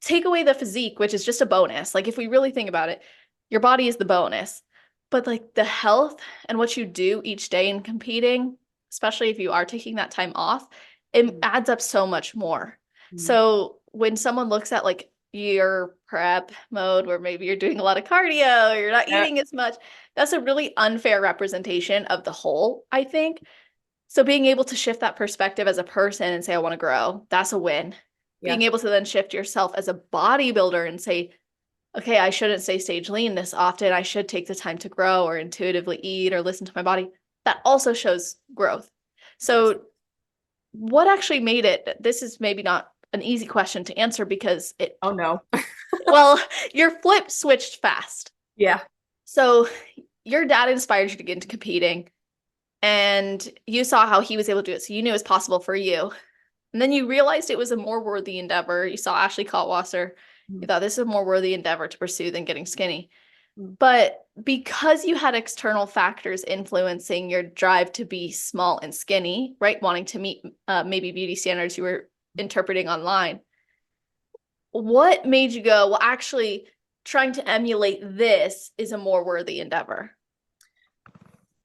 Take away the physique, which is just a bonus. Like if we really think about it, your body is the bonus. But like the health and what you do each day in competing, especially if you are taking that time off, it adds up so much more. So when someone looks at like your prep mode where maybe you're doing a lot of cardio, or you're not eating as much, that's a really unfair representation of the whole, I think. So being able to shift that perspective as a person and say, I want to grow, that's a win. Being able to then shift yourself as a bodybuilder and say, okay, I shouldn't stay stage lean this often. I should take the time to grow or intuitively eat or listen to my body. That also shows growth. So what actually made it, this is maybe not an easy question to answer because it, oh no. well, your flip switched fast. Yeah. So your dad inspired you to get into competing and you saw how he was able to do it. So you knew it was possible for you. And then you realized it was a more worthy endeavor. You saw Ashley Kaltwasser. You thought this is a more worthy endeavor to pursue than getting skinny. But because you had external factors influencing your drive to be small and skinny, right? Wanting to meet maybe beauty standards you were interpreting online, what made you go, well, actually, trying to emulate this is a more worthy endeavor?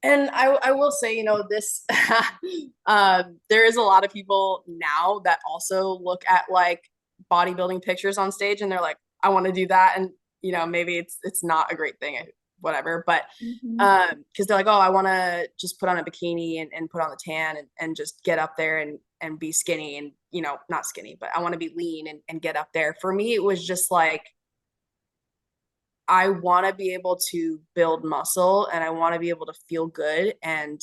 And I will say, you know, this there is a lot of people now that also look at like bodybuilding pictures on stage and they're like, I want to do that. And, you know, maybe it's not a great thing, whatever. But because they're like, oh, I want to just put on a bikini and put on the tan and just get up there and be skinny and, you know, not skinny, but I want to be lean and get up there. For me, it was just like, I want to be able to build muscle and I want to be able to feel good. And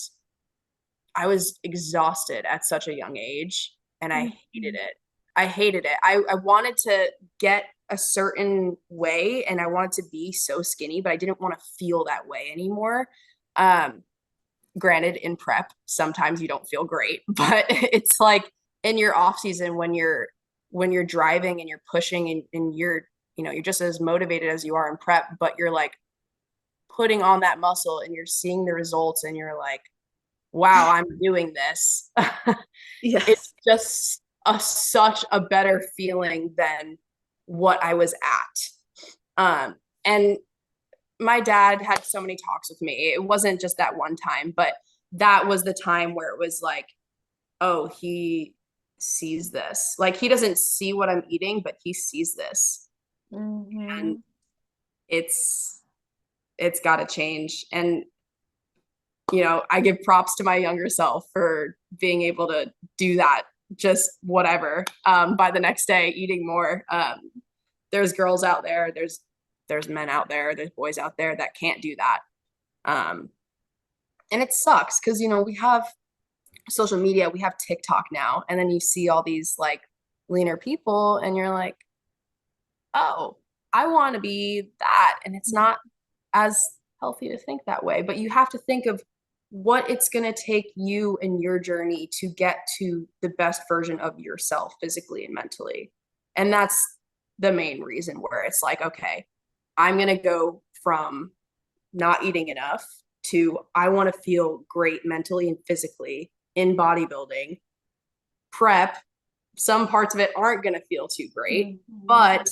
I was exhausted at such a young age and I hated it. I hated it. I wanted to get a certain way and I wanted to be so skinny, but I didn't want to feel that way anymore. Granted, in prep, sometimes you don't feel great, but it's like in your off season when you're driving and you're pushing and you're, you know, you're just as motivated as you are in prep, but you're like putting on that muscle and you're seeing the results and you're like, wow, I'm doing this. Yes. It's just such a better feeling than what I was at. And my dad had so many talks with me. It wasn't just that one time, but that was the time where it was like, oh, he sees this. Like he doesn't see what I'm eating, but he sees this. And it's got to change. And you know, I give props to my younger self for being able to do that, just whatever. By the next day, eating more. There's girls out there, there's men out there, there's boys out there that can't do that. And it sucks because, you know, we have social media, we have TikTok now, and then you see all these like leaner people and you're like, oh, I want to be that. And it's not as healthy to think that way, but you have to think of what it's going to take you in your journey to get to the best version of yourself physically and mentally. And that's the main reason where it's like, okay, I'm going to go from not eating enough to I want to feel great mentally and physically in bodybuilding. Prep, some parts of it aren't going to feel too great, but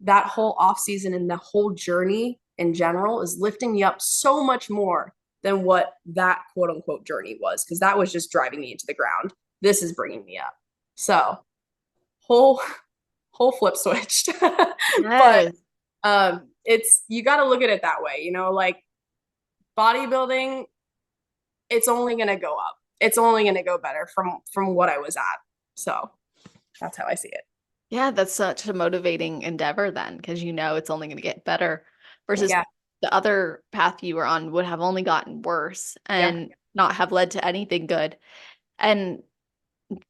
that whole off season and the whole journey in general is lifting me up so much more than what that quote unquote journey was, because that was just driving me into the ground. This is bringing me up. So whole flip switched. Yes. But it's, you got to look at it that way, you know, like bodybuilding, it's only going to go up. It's only going to go better from what I was at. So that's how I see it. Yeah, that's such a motivating endeavor then, because you know it's only going to get better versus the other path you were on would have only gotten worse and not have led to anything good. And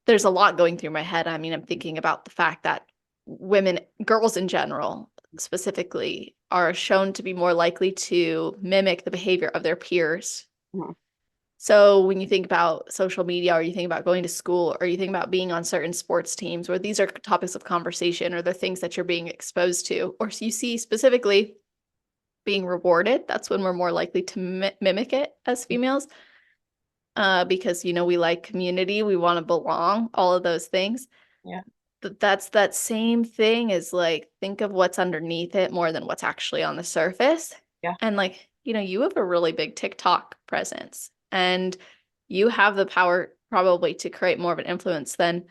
there's a lot going through my head. I mean, I'm thinking about the fact that women, girls in general, specifically, are shown to be more likely to mimic the behavior of their peers. So when you think about social media, or you think about going to school, or you think about being on certain sports teams where these are topics of conversation or the things that you're being exposed to, or you see specifically being rewarded, that's when we're more likely to mimic it as females. Because, you know, we like community, we want to belong, all of those things. Yeah. That's that same thing as like, think of what's underneath it more than what's actually on the surface. Yeah. And like, you know, you have a really big TikTok presence and you have the power probably to create more of an influence than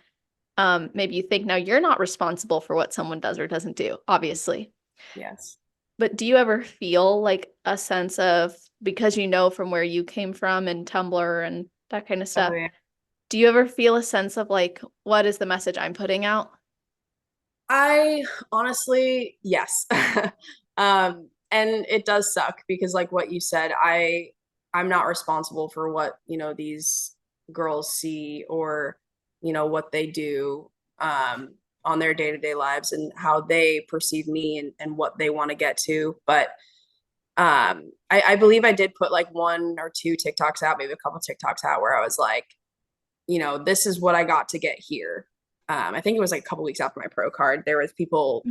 maybe you think. Now, you're not responsible for what someone does or doesn't do, obviously. Yes. But do you ever feel like a sense of, because you know from where you came from and Tumblr and that kind of stuff, do you ever feel a sense of like, what is the message I'm putting out? I honestly, yes. And it does suck because like what you said, I'm not responsible for what, you know, these girls see or, you know, what they do on their day-to-day lives and how they perceive me and what they want to get to. But I believe I did put like one or two TikToks out, maybe a couple TikToks out where I was like, you know, this is what I got to get here. I think it was like a couple weeks after my pro card, there was people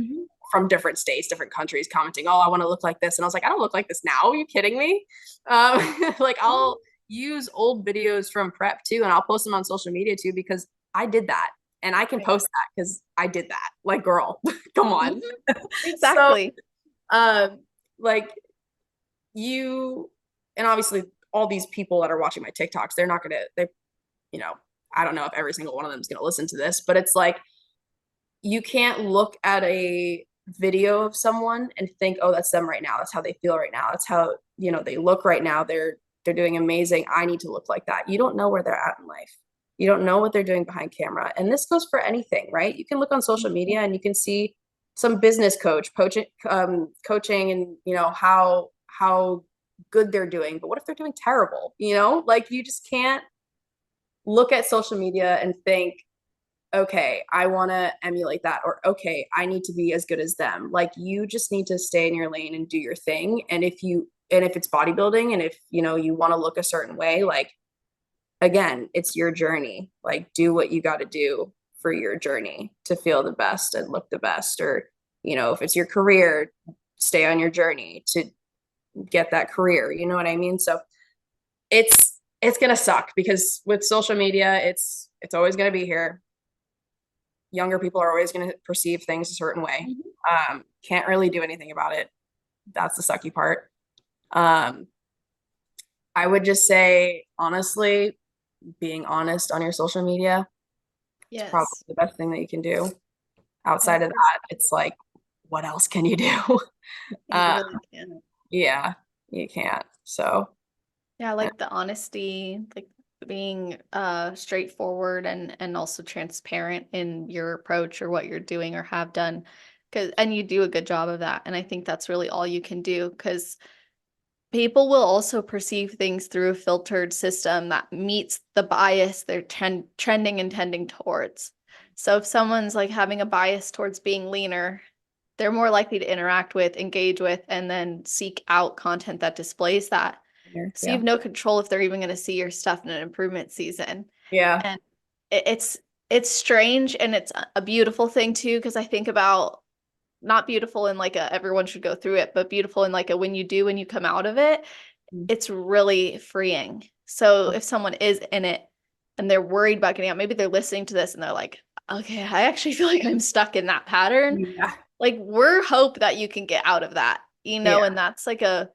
from different states, different countries commenting, oh, I want to look like this. And I was like, I don't look like this now. Are you kidding me? Like I'll use old videos from prep too, and I'll post them on social media too, because I did that and I can post that because I did that. Like, girl, come on. So, Exactly. like you, and obviously all these people that are watching my TikToks, they're not gonna, they, you know, I don't know if every single one of them is gonna listen to this, but it's like, you can't look at a video of someone and think, oh, that's them right now. That's how they feel right now. That's how, you know, they look right now. They're doing amazing. I need to look like that. You don't know where they're at in life. You don't know what they're doing behind camera. And this goes for anything, right? You can look on social media and you can see some business coaching and, you know, how good they're doing. But what if they're doing terrible? You know, like you just can't look at social media and think, okay, I want to emulate that, or okay, I need to be as good as them. Like you just need to stay in your lane and do your thing. And if it's bodybuilding and if, you know, you want to look a certain way, like again, it's your journey. Like do what you got to do for your journey to feel the best and look the best. Or, you know, if it's your career, stay on your journey to get that career. You know what I mean? So it's gonna suck because with social media, it's always gonna be here. Younger people are always going to perceive things a certain way. Can't really do anything about it. That's the sucky part. I would just say, honestly, being honest on your social media is probably Yes. the best thing that you can do. Outside of that, it's like, what else can you do? You really can. Yeah, you can't. So, Yeah, like the honesty, like being straightforward and also transparent in your approach or what you're doing or have done. And you do a good job of that. And I think that's really all you can do because people will also perceive things through a filtered system that meets the bias they're trending and tending towards. So if someone's like having a bias towards being leaner, they're more likely to interact with, engage with, and then seek out content that displays that. So you yeah. have no control if they're even going to see your stuff in an improvement season. Yeah. And it's strange and it's a beautiful thing too, because I think about not beautiful in like a everyone should go through it, but beautiful in like a when you come out of it, it's really freeing. So if someone is in it and they're worried about getting out, maybe they're listening to this and they're like, okay, I actually feel like I'm stuck in that pattern. Yeah. Like we're hope that you can get out of that, you know, Yeah. and that's like a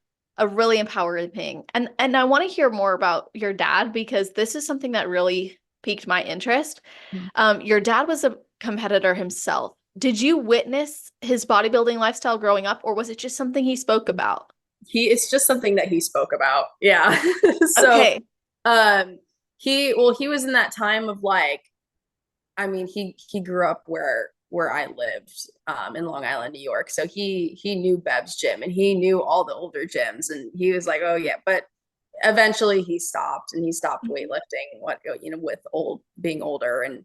really empowering thing. And I want to hear more about your dad because this is something that really piqued my interest. Your dad was a competitor himself. Did you witness his bodybuilding lifestyle growing up, or was it just something he spoke about? It's just something that he spoke about. Yeah. So, Okay. um, he was in that time of like, I mean, he grew up where I lived, in Long Island, New York. So he knew Bev's gym and he knew all the older gyms, and he was like, oh yeah. But eventually he stopped and he stopped weightlifting. What, you know, with being older and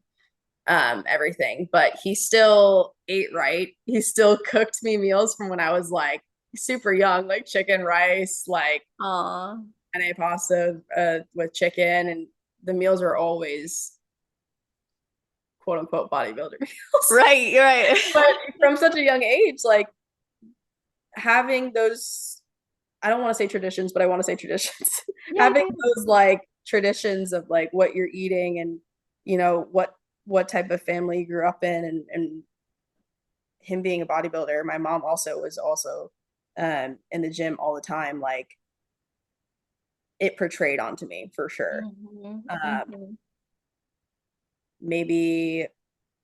everything. But he still ate right. He still cooked me meals from when I was like super young, like chicken, rice, like Aw. penne pasta with chicken, and the meals are always quote unquote bodybuilder meals. Right, you're right. But from such a young age, like having those, I don't want to say traditions, but I want to say traditions. Yeah. Having those like traditions of like what you're eating and, you know, what type of family you grew up in, and him being a bodybuilder. My mom also was also in the gym all the time. Like it portrayed onto me for sure. Mhm, Um, mhm. maybe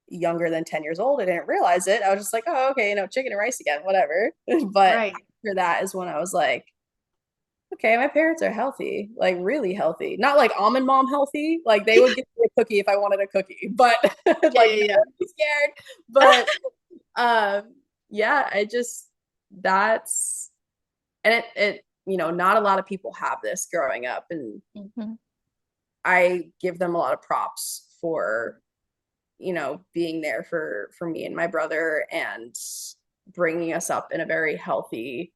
younger than 10 years old, I didn't realize it. I was just like, oh, okay, you know, chicken and rice again, whatever. But Right. after that is when I was like, okay, my parents are healthy, like really healthy. Not like almond mom healthy. Like they would give me a cookie if I wanted a cookie, but Yeah, like yeah, no one be scared. But yeah, I just that's and it you know, not a lot of people have this growing up, and yeah. Mhm. I give them a lot of props for, you know, being there for me and my brother and bringing us up in a very healthy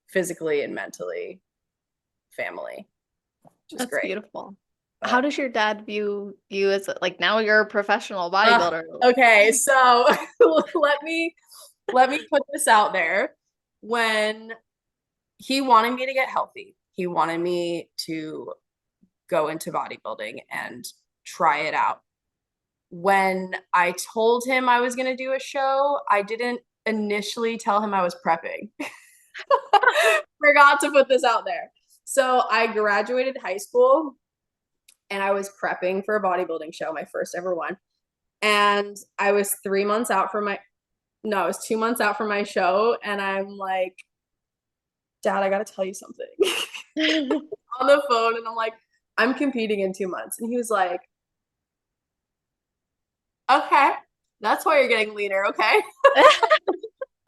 physically and mentally family, which is That's great. beautiful. How But does your dad view you as like now you're a professional bodybuilder? okay, so let me put this out there. When he wanted me to get healthy, he wanted me to go into bodybuilding and try it out. When I told him I was going to do a show, I didn't initially tell him I was prepping. Forgot to put this out there. So I graduated high school and I was prepping for a bodybuilding show, my first ever one. And I was 3 months out from my, no, I was 2 months out from my show. And I'm like, Dad, I got to tell you something on the phone. And I'm like, I'm competing in 2 months. And he was like, okay, that's why you're getting leaner. Okay.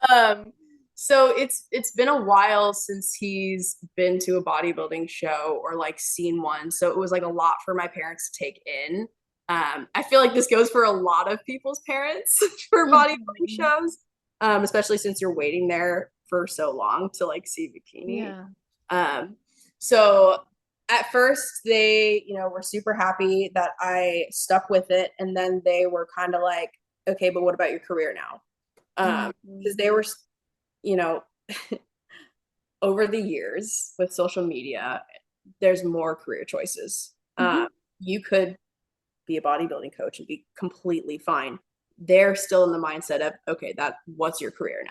Um, so it's been a while since he's been to a bodybuilding show or like seen one. So it was like a lot for my parents to take in. I feel like this goes for a lot of people's parents for bodybuilding shows, especially since you're waiting there for so long to like see Bikini. Yeah. So at first they, were super happy that I stuck with it. And then they were kind of like, okay, but what about your career now? Because they were, you know, over the years with social media, there's more career choices. You could be a bodybuilding coach and be completely fine. They're still in the mindset of, okay, what's your career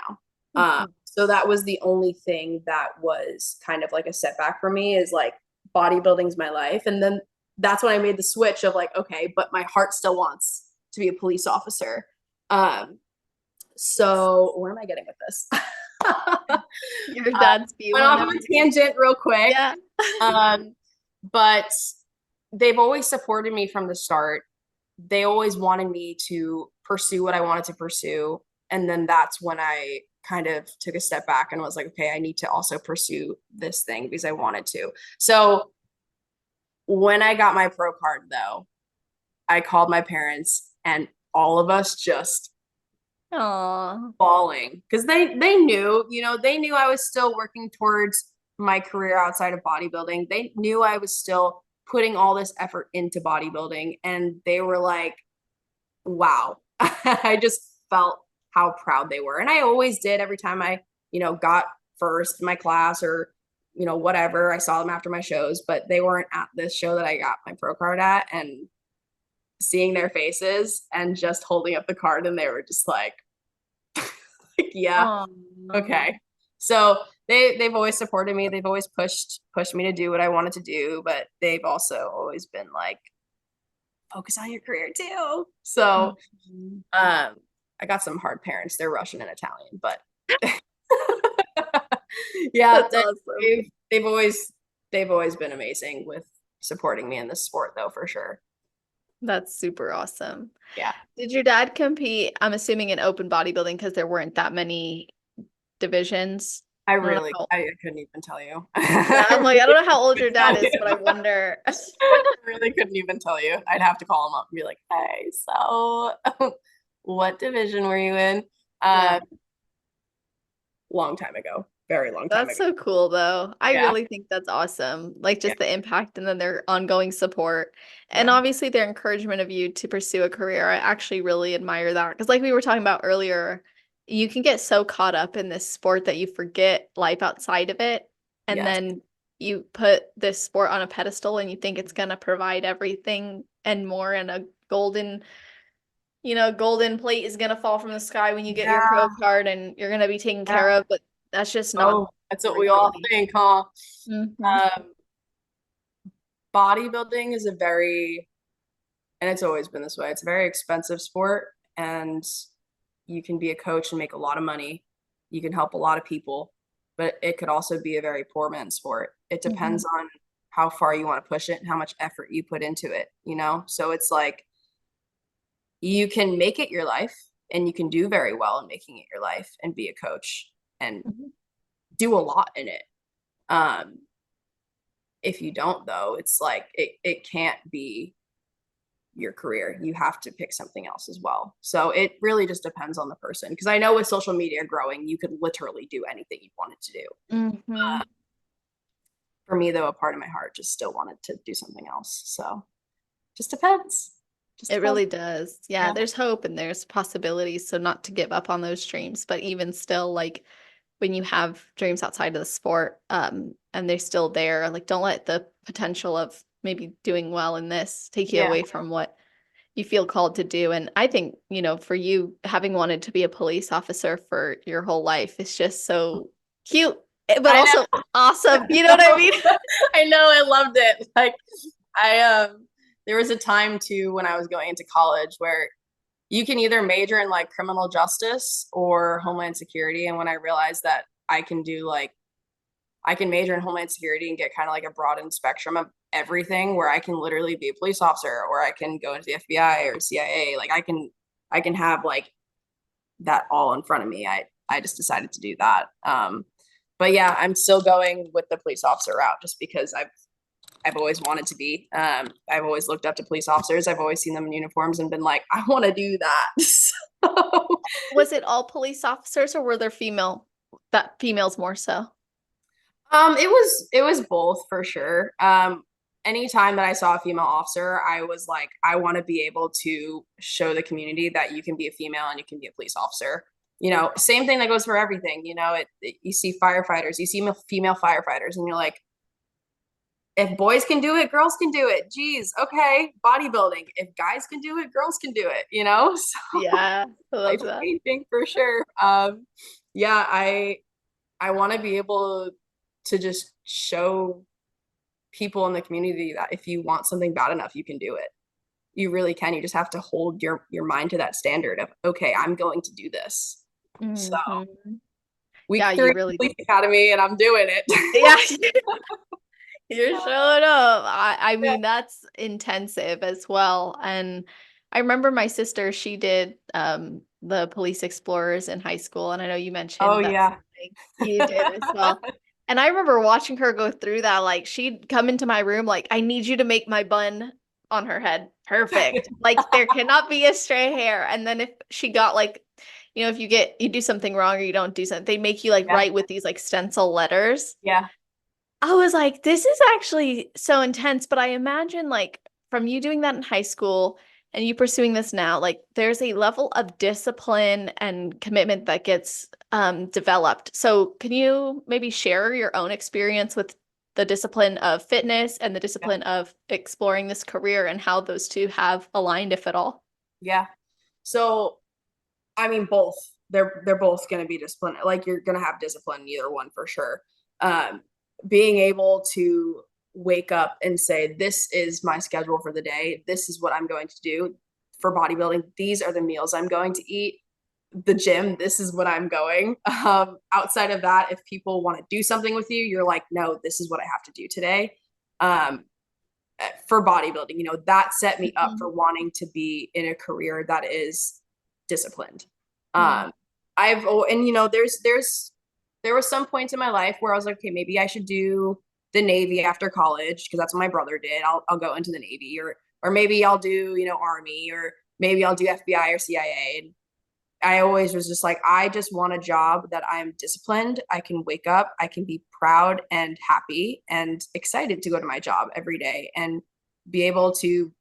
now? So that was the only thing that was kind of like a setback for me is like bodybuilding's my life. And then that's when I made the switch of like, okay, but my heart still wants to be a police officer. So where am I getting with this? Your dad's view went on off on a everything. tangent real quick. Yeah. But they've always supported me from the start. They always wanted me to pursue what I wanted to pursue. And then that's when I kind of took a step back and was like, okay, I need to also pursue this thing because I wanted to. So when I got my pro card, though, I called my parents and all of us just Aww. bawling because they knew, they knew I was still working towards my career outside of bodybuilding. They knew I was still putting all this effort into bodybuilding, and they were like, wow. I just felt how proud they were. And I always did every time I, got first in my class or, whatever. I saw them after my shows, but they weren't at this show that I got my pro card at, and seeing their faces and just holding up the card, and they were just like, yeah, Aww. okay. So they've always supported me. They've always pushed me to do what I wanted to do, but they've also always been like, focus on your career too. So I got some hard parents. They're Russian and Italian, but yeah, That's awesome. they've always been amazing with supporting me in this sport though, for sure. That's super awesome. Yeah. Did your dad compete, I'm assuming, in open bodybuilding because there weren't that many divisions? I I don't know really, how, I couldn't even tell you. yeah, I'm like, I don't know how old your dad Tell is, you. but I wonder. I really couldn't even tell you. I'd have to call him up and be like, hey, so what division were you in? Yeah. Long time ago. Very long time That's ago. so cool though. I Yeah. really think that's awesome. Like Yeah. just the impact and then their ongoing support. And Yeah. obviously their encouragement of you to pursue a career. I actually really admire that. Because like we were talking about earlier, you can get so caught up in this sport that you forget life outside of it. And Yes. then you put this sport on a pedestal and you think it's gonna provide everything and more, and a golden plate is gonna fall from the sky when you get your pro Yeah. card and you're gonna be taken Yeah. care of, but that's just not Oh, that's the what we all reality. think, huh? Mhm. Um, Bodybuilding is and it's always been this way, it's a very expensive sport, and you can be a coach and make a lot of money. You can help a lot of people, but it could also be a very poor man's sport. It Mhm. depends on how far you want to push it and how much effort you put into it. So it's like you can make it your life and you can do very well in making it your life and be a coach and Mhm. do a lot in it. Um, if you don't though, it's like it can't be your career. You have to pick something else as well. So it really just depends on the person. Because I know with social media growing, you could literally do anything you wanted to do. Mhm. For me, though, a part of my heart just still wanted to do something else. So just depends. Just It depends. really does. Yeah, Yeah. there's hope and there's possibilities. So not to give up on those dreams, but even still, like when you have dreams outside of the sport, and they're still there, like don't let the potential of maybe doing well in this take you Yeah. away from what you feel called to do. And I think, for you having wanted to be a police officer for your whole life is just so cute, but I also know. awesome. You know what I mean? I know. I loved it. Like there was a time too when I was going into college where you can either major in like criminal justice or homeland security. And when I realized that I can major in homeland security and get kind of like a broadened spectrum of everything where I can literally be a police officer or I can go into the FBI or CIA. Like I can have like that all in front of me. I just decided to do that. But yeah, I'm still going with the police officer route just because I've always wanted to be. I've always looked up to police officers. I've always seen them in uniforms and been like, I want to do that. So, Was it all police officers or were there females more so? it was both for sure. Anytime that I saw a female officer, I was like, I want to be able to show the community that you can be a female and you can be a police officer. Same thing that goes for everything. You see firefighters, you see female firefighters, and you're like, if boys can do it, girls can do it. Geez, okay, bodybuilding. If guys can do it, girls can do it. So Yeah, I love life that. changing for sure. Yeah, I want to be able to just show people in the community that if you want something bad enough, you can do it. You really can. You just have to hold your mind to that standard of, okay, I'm going to do this. So Mhm. Yeah, week you 3 really do. police academy, and I'm doing it. Yeah, you're showing up. I mean, that's intensive as well. And I remember my sister, she did the police explorers in high school. And I know you Oh mentioned that's yeah. something you did as well. And I remember watching her go through that. Like she'd come into my room, like, I need you to make my bun on her head perfect. Like there cannot be a stray hair. And then if she got like, if you do something wrong or you don't do something, they make you like Yeah. write with these like stencil letters. Yeah. I was like, this is actually so intense, but I imagine like from you doing that in high school and you pursuing this now, like there's a level of discipline and commitment that gets developed. So can you maybe share your own experience with the discipline of fitness and the Yeah. discipline of exploring this career and how those two have aligned, if at all? Yeah. So I mean, both. They're both going to be disciplined. Like you're going to have discipline in either one for sure. Um, Being able to wake up and say, "This is my schedule for the day. This is what I'm going to do for bodybuilding. These are the meals I'm going to eat. The gym. This is what I'm going." Outside of that, if people want to do something with you, you're like, "No, this is what I have to do today." Um, for bodybuilding, that set me up for Mhm. wanting to be in a career that is disciplined. Mm. Um, and there were some points in my life where I was like, okay, maybe I should do the Navy after college because that's what my brother did. I'll go into the Navy, or maybe I'll do Army, or maybe I'll do FBI or CIA. And I always was just like, I just want a job that I'm disciplined. I can wake up, I can be proud and happy and excited to go to my job every day and be able to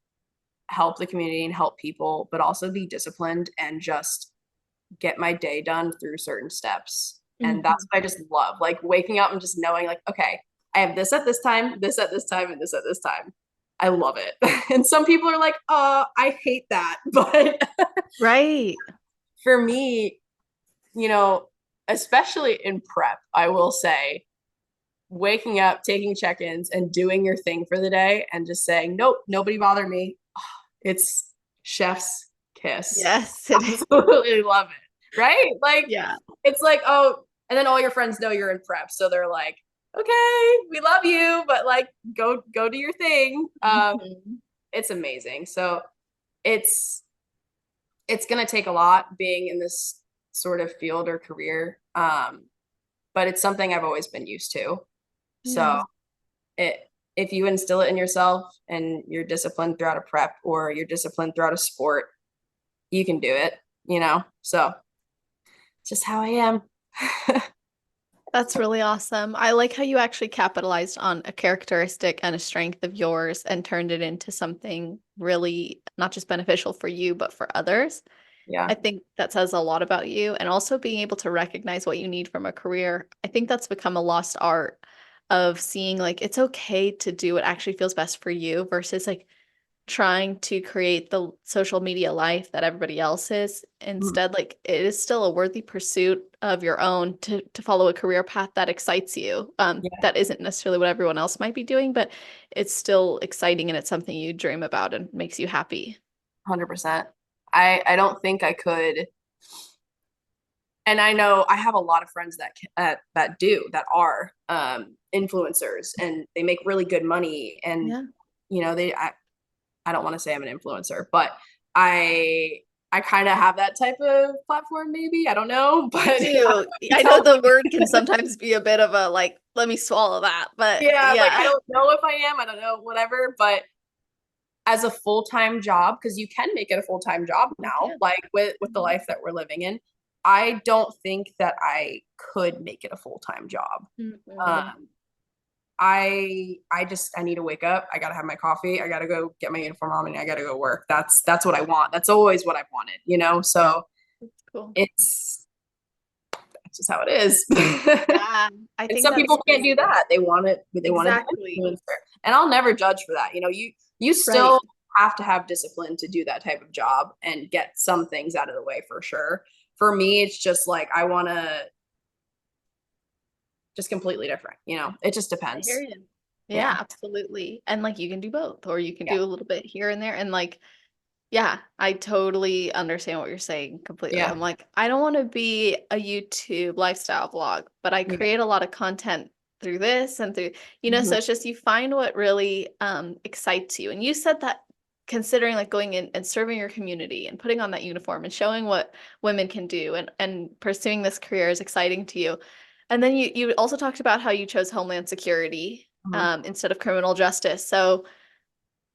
help the community and help people, but also be disciplined and just get my day done through certain steps. And that's Mhm. what I just love. Like waking up and just knowing, like, okay, I have this at this time, this at this time, and this at this time. I love it. And some people are like, I hate that. But Right. for me, you know, especially in prep, I will say, waking up, taking check ins, and doing your thing for the day and just saying, nope, nobody bother me. It's chef's kiss. Yes, it is. Absolutely love it. Right? Like, Yeah. it's like, oh, and then all your friends know you're in prep. So they're like, okay, we love you, but like, go do your thing. Mhm. It's amazing. So it's, it's going to take a lot being in this sort of field or career. But it's something I've always been used to. So Yeah. it if you instill it in yourself and you're disciplined throughout a prep or you're disciplined throughout a sport, you can do it. So it's just how I am. That's really awesome. I like how you actually capitalized on a characteristic and a strength of yours and turned it into something really not just beneficial for you, but for others. Yeah. I think that says a lot about you. And also being able to recognize what you need from a career. I think that's become a lost art of seeing like it's okay to do what actually feels best for you versus like trying to create the social media life that everybody else is. Mhm. Instead, like it is still a worthy pursuit of your own to follow a career path that excites you. Yeah, That isn't necessarily what everyone else might be doing, but it's still exciting and it's something you dream about and makes you happy. 100%. I don't think I could, and I know I have a lot of friends that are influencers, and they make really good money, and Yeah. they I don't want to say I'm an influencer, but I I kind of have that type of platform, maybe. I don't know, Me but too. you I know tell the me. word can sometimes be a bit of a like, let me swallow that, but Yeah, like I yeah. don't know if I am, I don't know, whatever, but as a full-time job, because you can make it a full-time job You now, can. like with the life that we're living in, I don't think that I could make it a full-time job. Mhm. Um, I need to wake up. I gotta have my coffee. I gotta go get my uniform on and I gotta go work. That's what I want. That's always what I've wanted. So That's cool. it's that's just how it is. Yeah, I And think some that's people can't do that. They want to be exactly an influencer. And I'll never judge for that. You right. still have to have discipline to do that type of job and get some things out of the way for sure. For me, it's just like I want to just completely different. It just I hear depends. you. Yeah, Yeah. absolutely. And like you can do both, or you can Yeah. do a little bit here and there. And like, yeah, I totally understand what you're saying completely. Yeah. I'm like, I don't want to be a YouTube lifestyle vlog, but I Yeah. create a lot of content through this and through, so Mhm. it's just you find what really excites you. And you said that considering like going in and serving your community and putting on that uniform and showing what women can do and pursuing this career is exciting to you. And then you also talked about how you chose Homeland Security Mhm. instead of criminal justice. So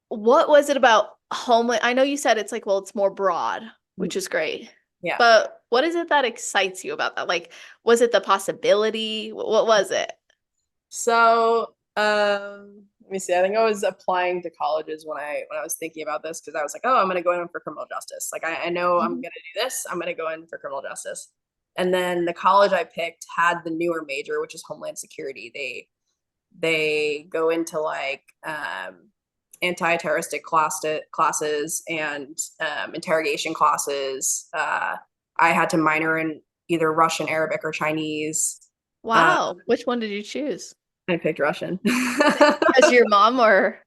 what was it about Homeland? I know you said it's like, well, it's more broad, which is great. Yeah. But what is it that excites you about that? Like, was it the possibility? What was it? So, let me see. I think I was applying to colleges when I was thinking about this because I was like, oh, I'm gonna go in for criminal justice. Like I know I'm Mhm. gonna do this. I'm gonna go in for criminal justice. And then the college I picked had the newer major, which is Homeland Security. They go into like anti-terroristic classes and interrogation classes. I had to minor in either Russian, Arabic, or Chinese. Uh, Wow. Which one did you choose? I picked Russian. Because your mom or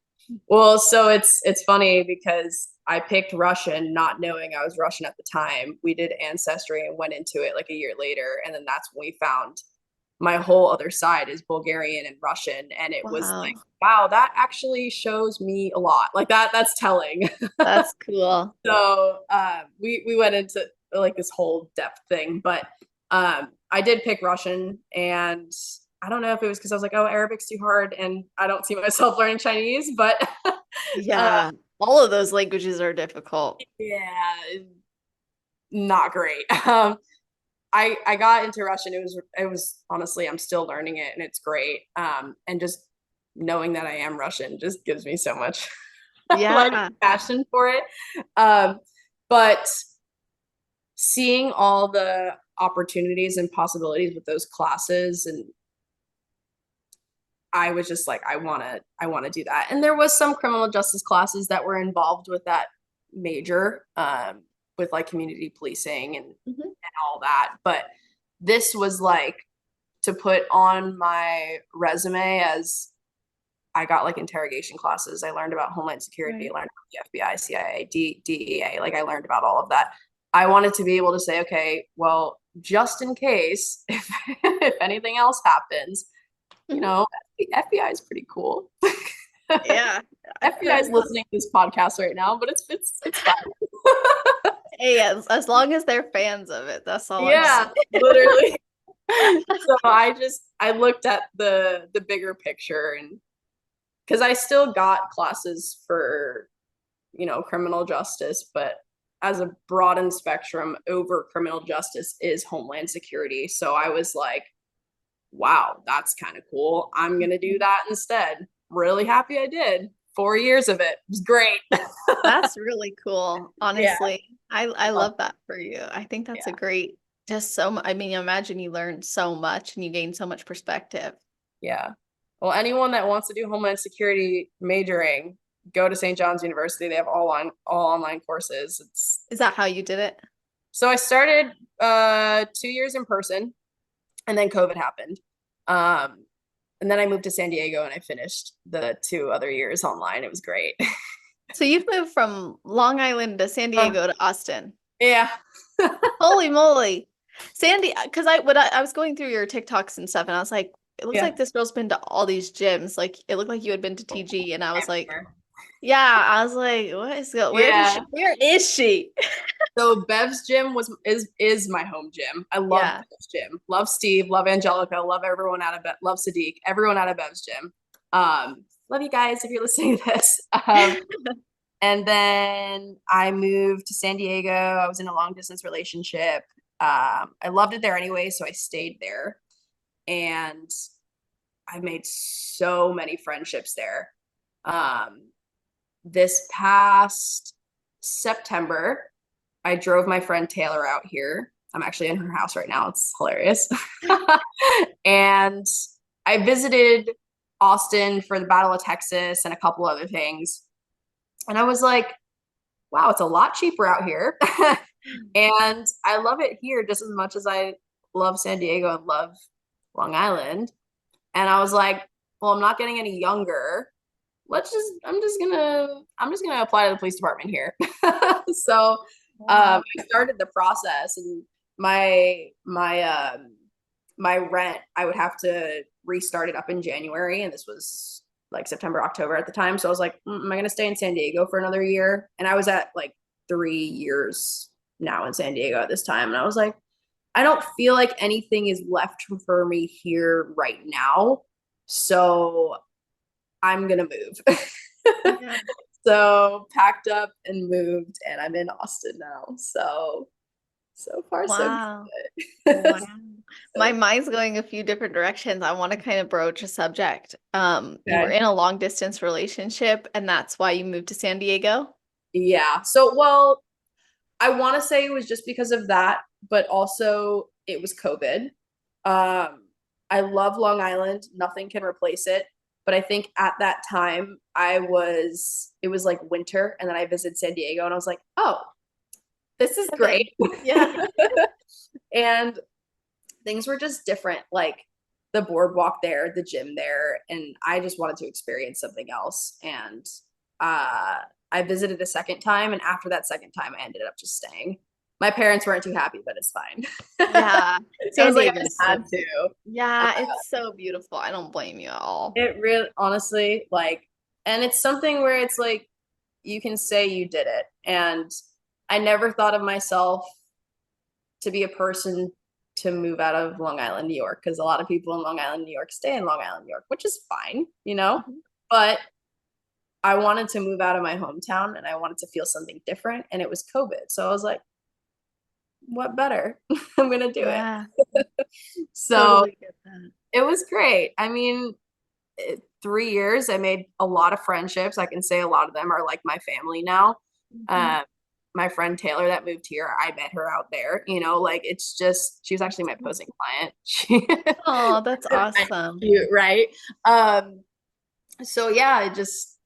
Well, so it's funny because I picked Russian not knowing I was Russian at the time. We did ancestry and went into it like a year later, and then that's when we found my whole other side is Bulgarian and Russian, and it was like, wow, wow, that actually shows me a lot. Like that's telling. that's cool. So we went into like this whole depth thing, but I did pick Russian, and I don't know if it was because I was like, oh, Arabic's too hard, and I don't see myself learning Chinese, but uh, Yeah. All of those languages are difficult. yeah, not great. I got into Russian. It was honestly, I'm still learning it, and it's great. And just knowing that I am Russian just gives me so much like Yeah. passion for it. Um, but seeing all the opportunities and possibilities with those classes, and I was just like, I want to do that. And there was some criminal justice classes that were involved with that major, with like community policing Mhm. and all that. But this was like to put on my resume as I got like interrogation classes. I learned about Homeland Security, I Right. learned about the FBI, CIA, DEA. Like I learned about all of that. I wanted to be able to say, okay, well, just in case if anything else happens, you Mhm. know, the FBI is pretty cool. Yeah. FBI is listening to this podcast right now, but it's fine. Hey, as long as they're fans of it, that's all I'm saying. Yeah, literally. So I looked at the bigger picture, and because I still got classes for criminal justice, but as a broadened spectrum over criminal justice is homeland security. So I was like, wow, that's kind of cool. I'm going to do that instead. Really happy I did. 4 years of it. It was great. That's really cool. Yeah. Honestly, I love that for you. I think that's a Yeah. great, just so I mean, imagine you learned so much and you gained so much perspective. Yeah. Well, anyone that wants to do Homeland Security majoring, go to St. John's University. They have all online courses. It's Is that how you did it? so I started 2 years in person, and then COVID happened. Um, and then I moved to San Diego and I finished the 2 other years online. It was great. So you've moved from Long Island to San Diego to Austin. Yeah. Holy moly. Sandy, because I was going through your TikToks and stuff, and I was like, it looks Yeah. like this girl's been to all these gyms. Like it looked like you had been to TG, and I was like, yeah, I was like, what is go? Yeah. Where is she? So Bev's gym is my home gym. I love Yeah. Bev's gym. Love Steve, love Angelica, love everyone out of love Sadiq, everyone out of Bev's gym. Love you guys if you're listening to this. And then I moved to San Diego. I was in a long distance relationship. I loved it there anyway, so I stayed there. And I made so many friendships there. This past September, I drove my friend Taylor out here. I'm actually in her house right now. It's hilarious. And I visited Austin for the Battle of Texas and a couple other things. And I was like, wow, it's a lot cheaper out here. And I love it here just as much as I love San Diego and love Long Island. And I was like, well, I'm not getting any younger. I'm just gonna apply to the police department here. So Wow. I started the process, and my rent, I would have to restart it up in January, and this was like September, October at the time. So I was like, am I gonna stay in San Diego for another year? And I was at like 3 years now in San Diego at this time. And I was like, I don't feel like anything is left for me here right now. So I'm gonna move. Yeah. So packed up and moved, and I'm in Austin now. So far so Wow. good. Wow. My mind's going a few different directions. I want to kind of broach a subject. You were Okay. in a long distance relationship, and that's why you moved to San Diego. Yeah. So well, I want to say it was just because of that, but also it was COVID. I love Long Island. Nothing can replace it. But I think at that time it was like winter, and then I visited San Diego and I was like, oh, this is Heaven. great. Yeah. And things were just different, like the boardwalk there, the gym there, and I just wanted to experience something else. And I visited a second time, and after that second time, I ended up just staying. My parents weren't too happy, but it's fine. Yeah. I San was like, I Diego just is so had to. yeah, it's so beautiful. I don't blame you at all. It really, honestly, like, and it's something where it's like you can say you did it. And I never thought of myself to be a person to move out of Long Island, New York, because a lot of people in Long Island, New York stay in Long Island, New York, which is fine, you know? Mhm. But I wanted to move out of my hometown and I wanted to feel something different. And it was COVID. So I was like, what better? I'm going to do it. Yeah, So totally get that. it was great. I mean, 3 years, I made a lot of friendships. I can say a lot of them are like my family now. Mhm. Um, my friend Taylor that moved here, I met her out there. You know, like it's just she was actually my posing client. She Oh, that's kind of awesome. cute, right? Um, so yeah, it just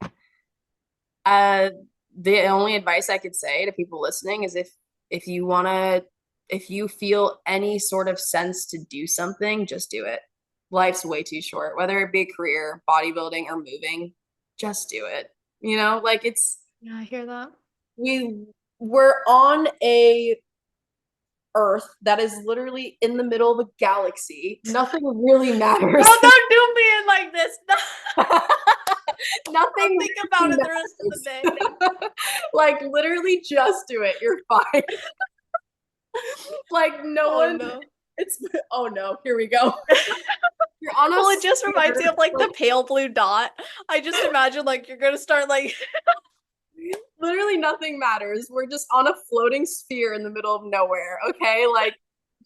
uh the only advice I could say to people listening is if you wanna if you feel any sort of sense to do something, just do it. Life's way too short, whether it be a career, bodybuilding, or moving, just do it. You know, like Yeah, I hear that. we we're on a Earth that is literally in the middle of a galaxy. Nothing really matters. Oh, don't do me in like this. I'll Nothing think about really it the rest of the day. matters. Like literally just do it. You're fine. Like no Oh one no. it's oh no, here we go. You're on a Well, it just reminds me sphere, of like the like pale blue dot. I just imagine like you're gonna start like literally nothing matters. We're just on a floating sphere in the middle of nowhere. Okay. Like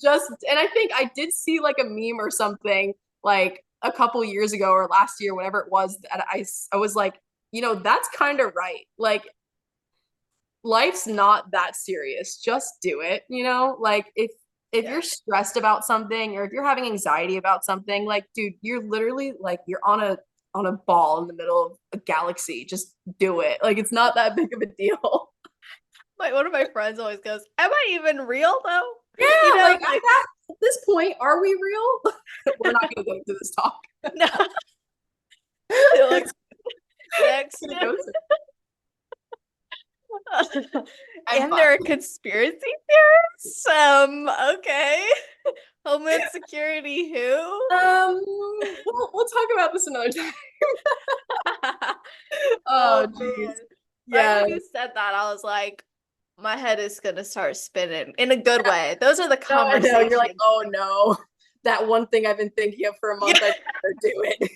just, and I think I did see like a meme or something like a couple years ago or last year, whatever it was, that I was like, that's kind of right. Like life's not that serious. Just do it, like if you're stressed about something or if you're having anxiety about something, like, dude, you're literally like you're on a ball in the middle of a galaxy. Just do it. Like it's not that big of a deal. Like one of my friends always goes, "Am I even real though?" Yeah, like at this point, are we real? We're not gonna go into this talk. No. Like, next. And there are conspiracy theorists. Okay. Homeland Security who? We'll talk about this another time. Oh, geez. Yeah. When you said that, I was like, my head is gonna start spinning in a good way. Those are the conversations. No, you're like, oh no, that one thing I've been thinking of for a month, I better do it.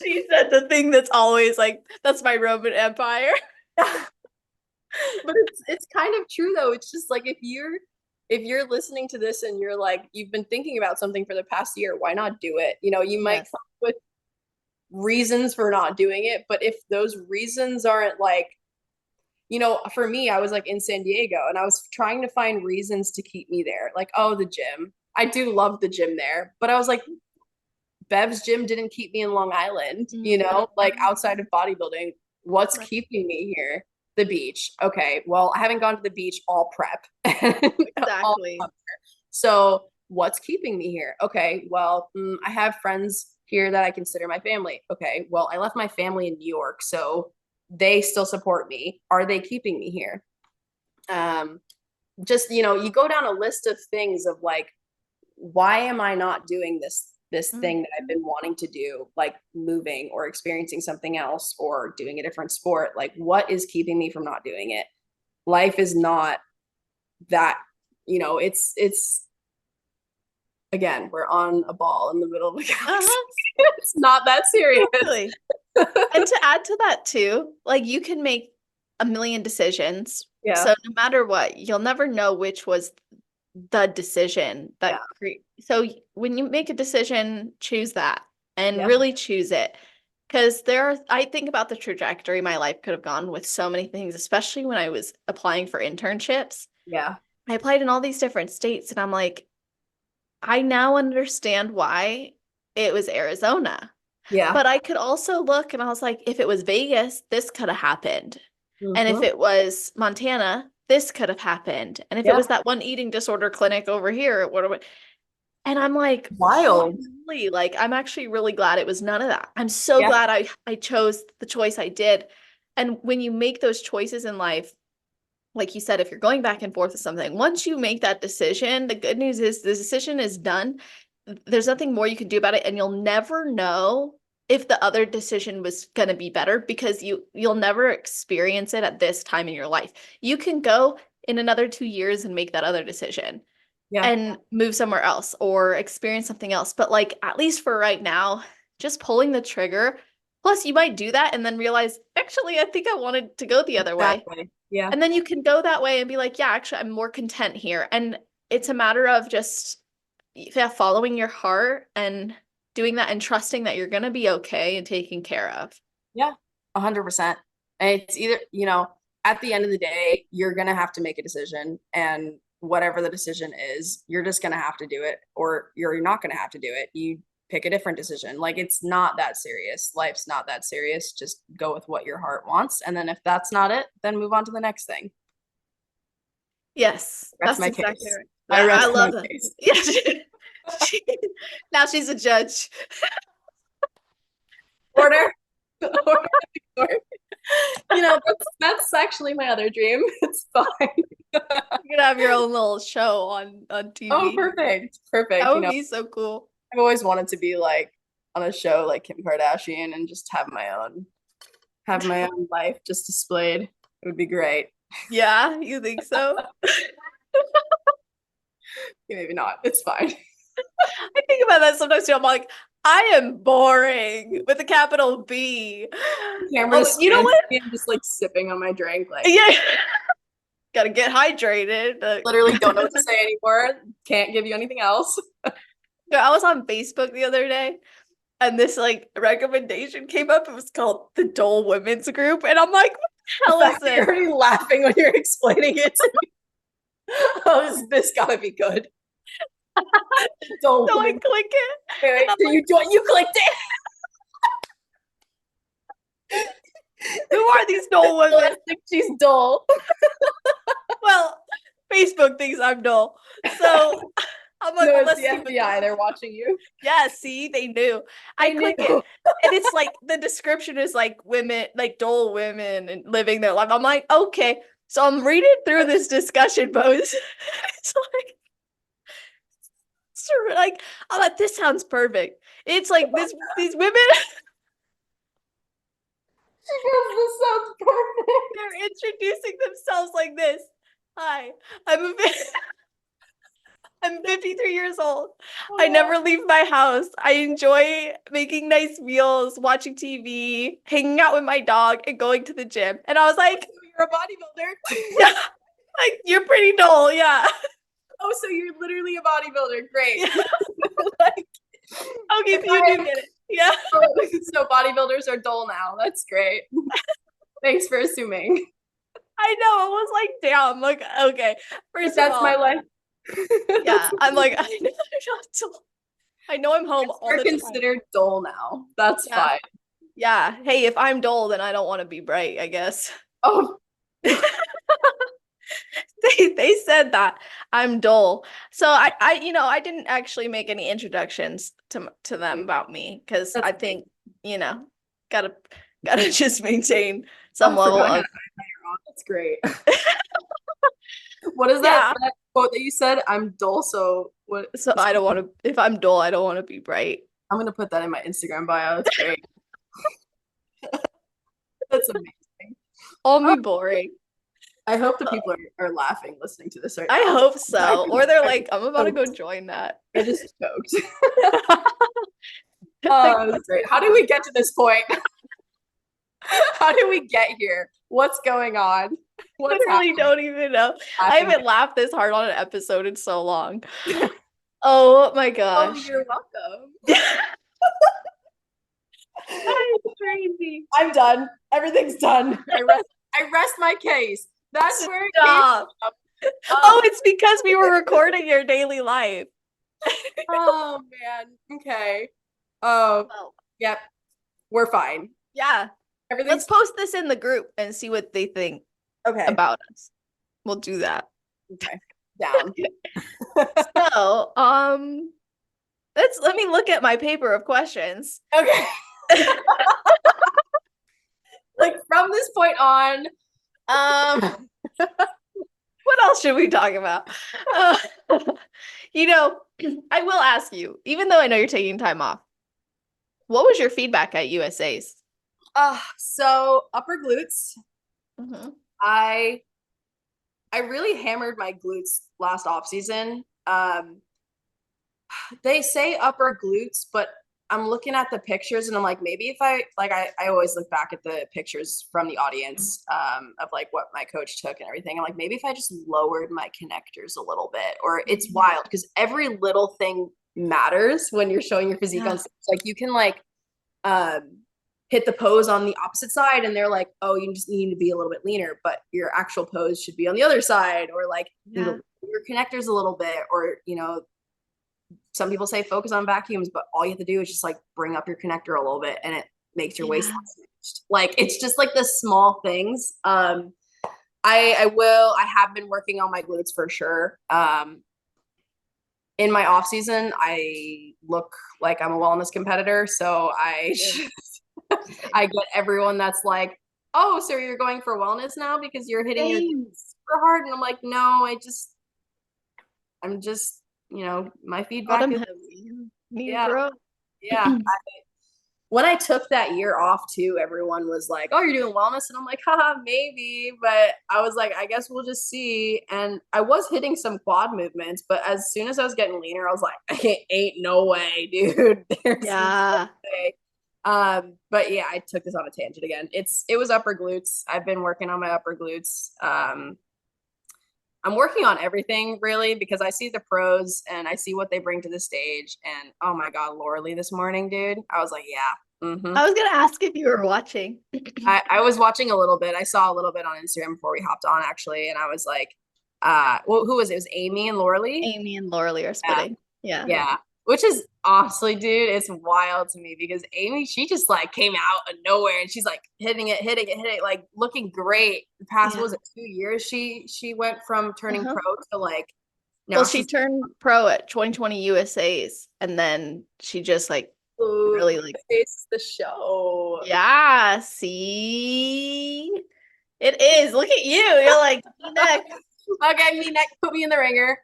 She said the thing that's always like, that's my Roman Empire. But it's kind of true though. It's just like if you're listening to this and you're like, you've been thinking about something for the past year, why not do it? You might come up with reasons for not doing it, but if those reasons aren't like, for me, I was like in San Diego and I was trying to find reasons to keep me there. Like, oh, the gym. I do love the gym there, but I was like, Bev's gym didn't keep me in Long Island, like outside of bodybuilding. What's keeping me here? The beach. Okay, well, I haven't gone to the beach all prep. Exactly. So what's keeping me here? Okay, well, I have friends here that I consider my family. Okay, well, I left my family in New York, so they still support me. Are they keeping me here? Just, you go down a list of things of like, why am I not doing this thing that I've been wanting to do, like moving or experiencing something else or doing a different sport? Like, what is keeping me from not doing it? Life is not that, it's again, we're on a ball in the middle of a galaxy. It's not that serious. Totally. And to add to that too, like you can make a million decisions. Yeah. So no matter what, you'll never know which was the decision that so when you make a decision, choose that and really choose it. Because I think about the trajectory my life could have gone with so many things, especially when I was applying for internships. Yeah. I applied in all these different states and I'm like, I now understand why it was Arizona. Yeah. But I could also look and I was like, if it was Vegas, this could have happened. And if it was Montana, this could have happened. And if it was that one eating disorder clinic over here, and I'm like, wild. Holy, like, I'm actually really glad it was none of that. I'm so glad I chose the choice I did. And when you make those choices in life, like you said, if you're going back and forth with something, once you make that decision, the good news is the decision is done. There's nothing more you can do about it. And you'll never know if the other decision was going to be better because you'll never experience it at this time in your life. You can go in another 2 years and make that other decision and move somewhere else or experience something else. But like, at least for right now, just pulling the trigger. Plus you might do that and then realize, actually, I think I wanted to go the other way. Yeah. And then you can go that way and be like, yeah, actually, I'm more content here. And it's a matter of just following your heart and doing that and trusting that you're going to be okay and taken care of. Yeah, 100%. And it's either, at the end of the day, you're going to have to make a decision, and whatever the decision is, you're just going to have to do it, or you're not going to have to do it. You pick a different decision. Like, it's not that serious. Life's not that serious. Just go with what your heart wants. And then if that's not it, then move on to the next thing. Yes. That's my exactly case. Right. I love that. Yeah. Now she's a judge. Order. That's actually my other dream. It's fine. You're gonna have your own little show on TV. Oh, perfect. That would be so cool. I've always wanted to be like on a show like Kim Kardashian and just have my own life just displayed. It would be great. Yeah, you think so? Maybe not. It's fine. I think about that sometimes too. I'm like, I am boring with a capital B. You know what? I'm just like sipping on my drink. Like, gotta get hydrated. Literally don't know what to say anymore. Can't give you anything else. I was on Facebook the other day and this like recommendation came up. It was called the Dole Women's Group. And I'm like, what the The hell is fact that this? you're already laughing when you're explaining it to me. Oh, this gotta be good. Don't So I wait, click it. wait, And I'm so like, you clicked who are these Dole it. women? She's dull. Well, Facebook thinks I'm dull. So I'm like, No, well, it's let's the see what FBI. this. They're watching you. Yeah, see, they knew. I They click knew. it, and it's like the description is like women, like dull women and living their life. I'm like, okay. So I'm reading through this discussion post. It's like, like, I'm like, this sounds perfect. It's like these women, She goes, this sounds perfect. they're introducing themselves like this. Hi, I'm 53 years old. I never leave my house. I enjoy making nice meals, watching TV, hanging out with my dog, and going to the gym. And I was like, You're a bodybuilder. yeah, like you're pretty dull. Yeah. Oh, so you're literally a bodybuilder. Great. Yeah. Like, Okay, so you do get it. Yeah. so bodybuilders are dull now. That's great. Thanks for assuming. I know. I was like, damn. Like, okay. First of That's all, my life. yeah, I'm like, I know I'm not dull. I know I'm home all You're the time. considered dull now. That's Yeah. fine. Yeah. Hey, if I'm dull, then I don't want to be bright, I guess. Oh, They said that I'm dull. So I didn't actually make any introductions to them about me because I that's think, gotta just maintain I some level forgot how of to on. That's great. What is yeah. that quote that you said? I'm dull, so what? So I don't want to, if I'm dull, I don't want to be bright. I'm gonna put that in my Instagram bio. That's great. That's amazing. Only boring. I hope the people are laughing listening to this right I now. hope so. Or they're like, I'm about to go join that. I just choked. Like, Oh, that's great. How did we get to this point? How did we get here? What's going on? What's literally don't even know. I happening? haven't laughed this hard on an episode in so long. Oh my Oh, gosh. you're welcome. That is crazy. I'm done. Everything's done. I rest my case. That's where it came Stop. from. Oh, it's because we were recording your daily life. Oh man. Okay. Oh, Well, yep. We're fine. yeah. Everything's Let's post this in the group and see what they think okay. about us. We'll do that. Okay. Down. So, let me look at my paper of questions. Okay. Like from this point on, What else should we talk about? You know, I will ask you, even though I know you're taking time off, what was your feedback at USA's? so upper glutes. Mhm. I really hammered my glutes last off season. They say upper glutes, but I'm looking at the pictures and I'm like, maybe if I always look back at the pictures from the audience of like what my coach took and everything. I'm like, maybe if I just lowered my connectors a little bit, or it's wild because every little thing matters when you're showing your physique on stage. Like you can like hit the pose on the opposite side and they're like, oh, you just need to be a little bit leaner, but your actual pose should be on the other side, or like your connectors a little bit, or some people say focus on vacuums, but all you have to do is just like bring up your connector a little bit and it makes your waistline snatched. Like it's just like the small things. I have been working on my glutes for sure. In my off season, I look like I'm a wellness competitor. So I get everyone that's like, oh, so you're going for wellness now because you're hitting your glutes super hard. And I'm like, no, I'm just, my feedback is Bro. yeah. When I took that year off too, everyone was like, oh, you're doing wellness. And I'm like, haha, maybe. But I was like, I guess we'll just see. And I was hitting some quad movements, but as soon as I was getting leaner, I was like, ain't no way, dude. There's no way. But yeah, I took this on a tangent again. It was upper glutes. I've been working on my upper glutes. I'm working on everything really because I see the pros and I see what they bring to the stage. And oh my God, Laura Lee this morning, dude. I was like, yeah. I was gonna ask if you were watching. I was watching a little bit. I saw a little bit on Instagram before we hopped on actually, and I was like, well, who was it? It was Amy and Laura Lee. Amy and Laura Lee are Yeah. splitting. Yeah. Yeah. Which is honestly, dude, it's wild to me because Amy, she just like came out of nowhere and she's like hitting it, like looking great. The past, Yeah. was it 2 years? She went from turning Uh-huh. pro to like Well, now she she's turned pro at 2020 USA's, and then she just like food really like, face the show. yeah, see, it is. Look at you. You're like next. Okay, me next, put me in the ringer.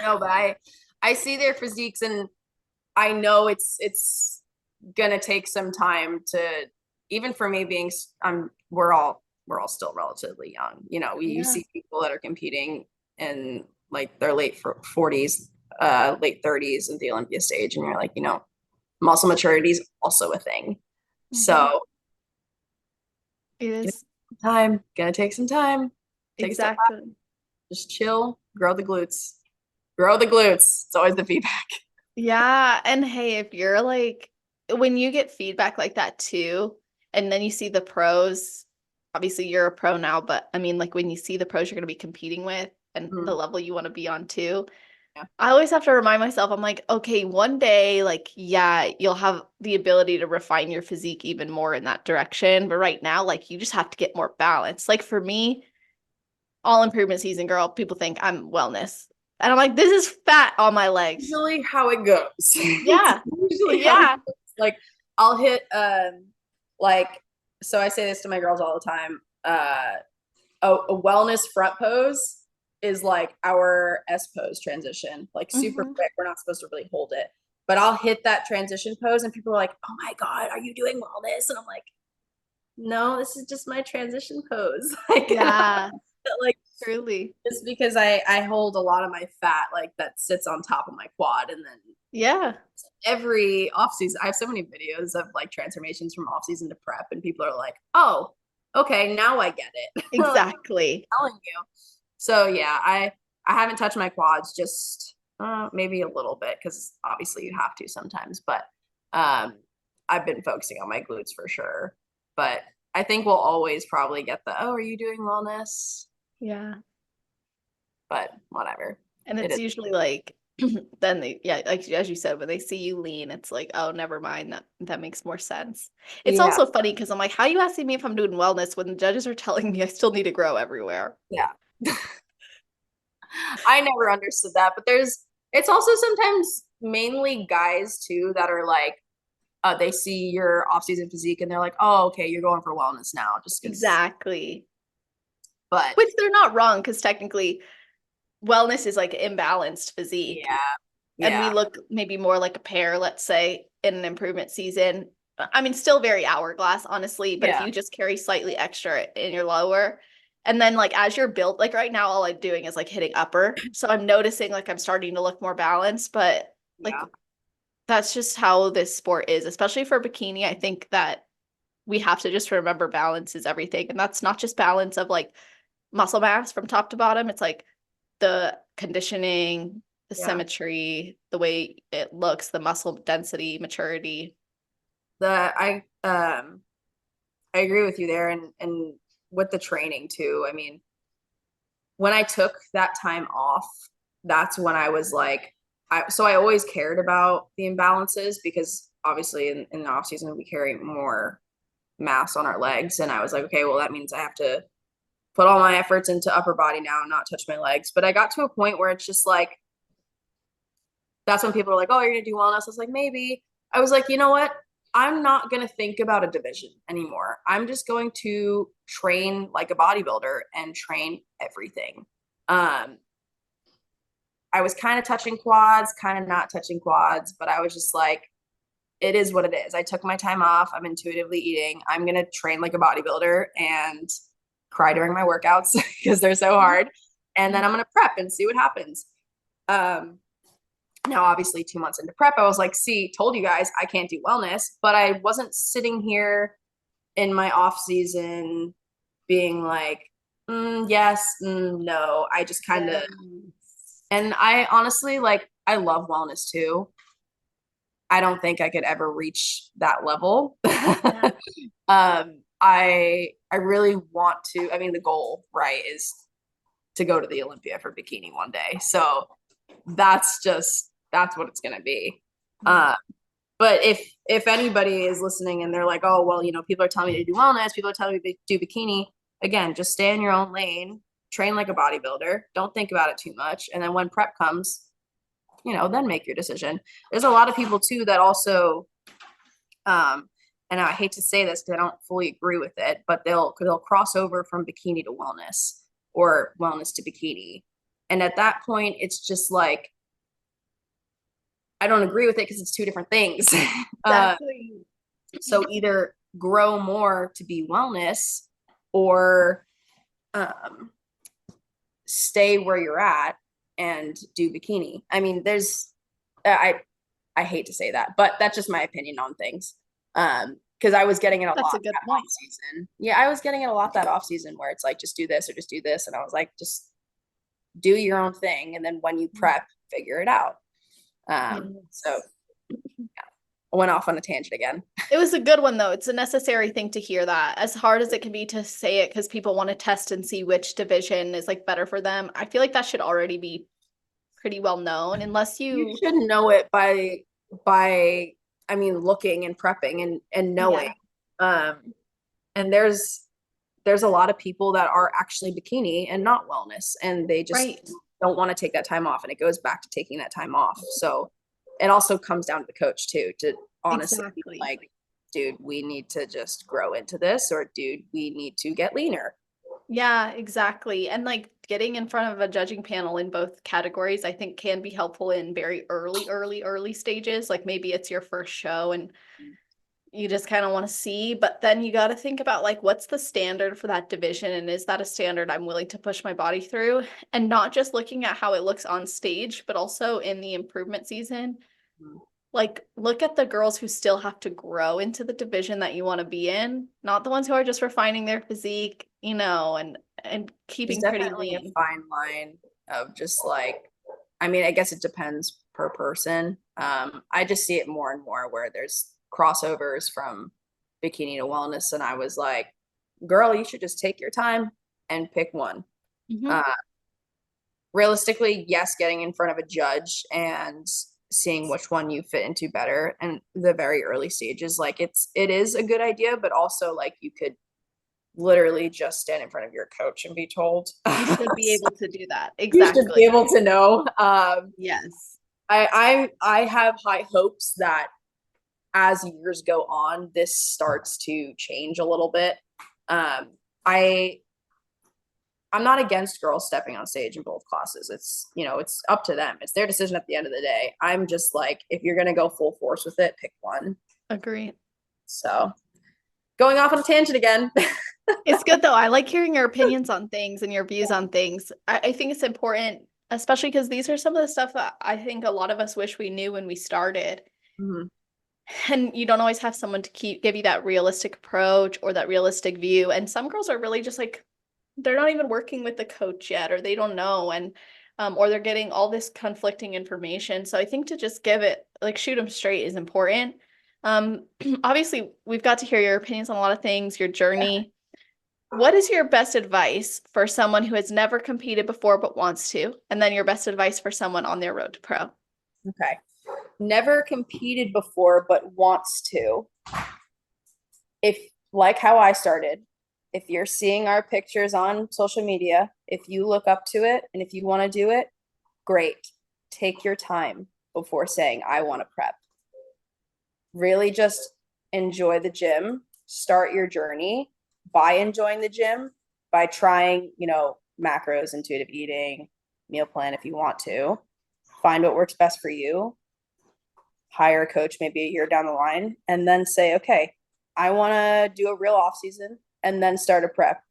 No, but I see their physiques and I know it's gonna take some time to, even for me being we're all still relatively young. You know, you Yeah. see people that are competing in like their late 40s, late 30s at the Olympia stage, and you're like, muscle maturity is also a thing. Mhm. So It is. gonna take some time, take a step back, Exactly. just chill, grow the glutes. It's always the feedback. Yeah. And hey, if you're like, when you get feedback like that too, and then you see the pros, obviously you're a pro now, but I mean, like when you see the pros you're going to be competing with and the Mhm. level you want to be on too, Yeah. I always have to remind myself, I'm like, okay, one day, like, yeah, you'll have the ability to refine your physique even more in that direction. But right now, like, you just have to get more balance. Like for me, all improvement season, girl, people think I'm wellness. And I'm like, this is fat on my legs. Usually how it goes. It's Yeah. usually how it Yeah. goes. Like I'll hit like, so I say this to my girls all the time. A wellness front pose is like our S pose transition, like super Hmm. quick. We're not supposed to really hold it. But I'll hit that transition pose and people are like, "Oh my God, are you doing wellness?" And I'm like, "No, this is just my transition pose." Yeah. Like Truly. it's because I hold a lot of my fat like that sits on top of my quad, and then Yeah. every off season I have so many videos of like transformations from off season to prep, and people are like, "Oh, okay, now I get it." Like, Exactly. I'm telling you. So yeah, I haven't touched my quads, just maybe a little bit because obviously you have to sometimes, but um I've been focusing on my glutes for sure. But I think we'll always probably get the, "Oh, are you doing wellness?" Yeah. But whatever. And It it's is. usually like, then they, yeah, like as you said, when they see you lean, it's like, oh, never mind. That makes more sense. It's Yeah. also funny because I'm like, how are you asking me if I'm doing wellness when the judges are telling me I still need to grow everywhere? Yeah. I never understood that, but it's also sometimes mainly guys too that are like, they see your off-season physique and they're like, "Oh, okay, you're going for wellness now," just because. Exactly. But Which they're not wrong because technically wellness is like imbalanced physique. yeah, And we yeah, look maybe more like a pair, let's say, in an improvement season. I mean, still very hourglass, honestly, but if yeah, you just carry slightly extra in your lower, and then like as you're built, like right now, all I'm doing is like hitting upper. So I'm noticing like I'm starting to look more balanced, but like yeah, that's just how this sport is, especially for bikini. I think that we have to just remember balance is everything. And that's not just balance of like muscle mass from top to bottom. It's like the conditioning, the yeah. symmetry, the way it looks, the muscle density, maturity. The I agree with you there, and with the training too. I mean, when I took that time off, that's when I was like, I always cared about the imbalances because obviously in the off season we carry more mass on our legs, and I was like, okay, well that means I have to put all my efforts into upper body now and not touch my legs. But I got to a point where it's just like, that's when people are like, "Oh, you're gonna do wellness." I was like, maybe. I was like, you know what? I'm not gonna think about a division anymore. I'm just going to train like a bodybuilder and train everything. Um, I was kind of touching quads, kind of not touching quads, but I was just like, it is what it is. I took my time off. I'm intuitively eating. I'm gonna train like a bodybuilder and cry during my workouts because they're so hard. And then I'm gonna prep and see what happens. Um, Now, obviously, 2 months into prep, I was like, see, told you guys I can't do wellness, but I wasn't sitting here in my off season being like, Yes, no. I just kind of, Um, and I honestly like, I love wellness too. I don't think I could ever reach that level. Yeah. I really want to, I mean, the goal, right, is to go to the Olympia for bikini one day. So that's what it's gonna be. Yeah. But if anybody is listening and they're like, oh well, people are telling me to do wellness, people are telling me to do bikini, again, just stay in your own lane, train like a bodybuilder, don't think about it too much, and then when prep comes, then make your decision. There's a lot of people too that also, and I hate to say this because I don't fully agree with it, but they'll cross over from bikini to wellness or wellness to bikini. And at that point, it's just like, I don't agree with it because it's two different things. uh, Exactly. so either grow more to be wellness or um, stay where you're at and do bikini. I mean, I hate to say that, but that's just my opinion on things. Because I was getting it a That's lot a good that off point. season. Yeah, I was getting it a lot that off season where it's like just do this or just do this, and I was like, just do your own thing, and then when you prep, figure it out. So Yes. I went off on a tangent again. It was a good one though. It's a necessary thing to hear that. As hard as it can be to say it because people want to test and see which division is like better for them. I feel like that should already be pretty well known unless You you. should know it by I mean looking and prepping and knowing. Yeah. Um, and there's a lot of people that are actually bikini and not wellness, and they just Right. don't want to take that time off, and it goes back to taking that time off. So it also comes down to the coach too, to honestly be Exactly. like, dude, we need to just grow into this, or dude, we need to get leaner. Yeah, exactly. And like getting in front of a judging panel in both categories, I think can be helpful in very early stages. Like maybe it's your first show and you just kind of want to see, but then you got to think about like what's the standard for that division and is that a standard I'm willing to push my body through and not just looking at how it looks on stage, but also in the improvement season. Like look at the girls who still have to grow into the division that you want to be in, not the ones who are just refining their physique, and There's keeping pretty definitely a lean. fine line of just like, I mean, I guess it depends per person. I just see it more and more where there's crossovers from bikini to wellness, and I was like, girl, you should just take your time and pick one. Mhm. Uh, Realistically, yes, getting in front of a judge and seeing which one you fit into better and the very early stages, like it is a good idea, but also like you could literally just stand in front of your coach and be told. You should be able to do that. You should be Exactly. able to know. Yes. I have high hopes that as years go on, this starts to change a little bit. Um, I I'm not against girls stepping on stage in both classes. It's up to them. It's their decision at the end of the day. I'm just like, if you're gonna go full force with it, pick one. Agree. So going off on a tangent again. It's good though. I like hearing your opinions on things and your views on things. I think it's important, especially because these are some of the stuff that I think a lot of us wish we knew when we started. Mhm. And you don't always have someone to give you that realistic approach or that realistic view. And some girls are really just like they're not even working with the coach yet, or they don't know, and or they're getting all this conflicting information. So I think to just give it like shoot them straight is important. Um, Obviously, we've got to hear your opinions on a lot of things, your journey. What is your best advice for someone who has never competed before but wants to? And then your best advice for someone on their road to pro? Okay. Never competed before, but wants to. If, like how I started, if you're seeing our pictures on social media, if you look up to it and if you want to do it, great. Take your time before saying, I want to prep. Really just enjoy the gym, start your journey by enjoying the gym, by trying, macros, intuitive eating, meal plan if you want to. Find what works best for you, hire a coach maybe a year down the line, and then say, okay, I want to do a real off season and then start a prep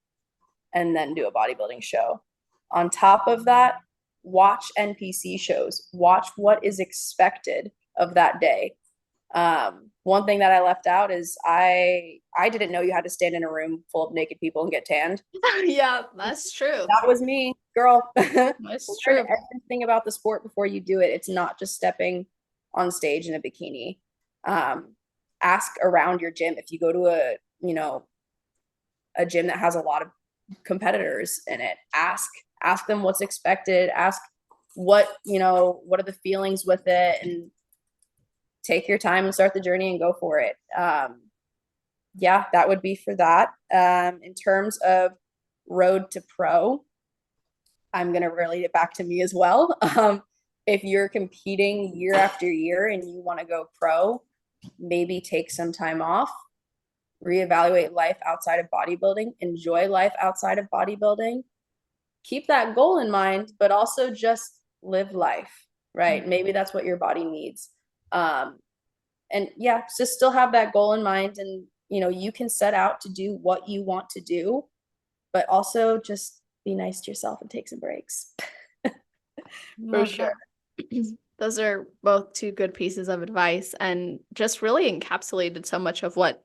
and then do a bodybuilding show. On top of that, watch NPC shows, watch what is expected of that day. One thing that I left out is I didn't know you had to stand in a room full of naked people and get tanned. Yeah, that's true. That was me, girl. That's Learn true. everything about the sport before you do it. It's not just stepping on stage in a bikini. Ask around your gym. If you go to a gym that has a lot of competitors in it, ask them what's expected. Ask what are the feelings with it, and take your time and start the journey and go for it. Yeah, that would be for that. In terms of road to pro, I'm going to relate it back to me as well. If you're competing year after year and you want to go pro, maybe take some time off, reevaluate life outside of bodybuilding, enjoy life outside of bodybuilding, keep that goal in mind, but also just live life, right? Maybe that's what your body needs. And yeah, just still have that goal in mind, and you can set out to do what you want to do, but also just be nice to yourself and take some breaks. For sure. Those are both two good pieces of advice, and just really encapsulated so much of what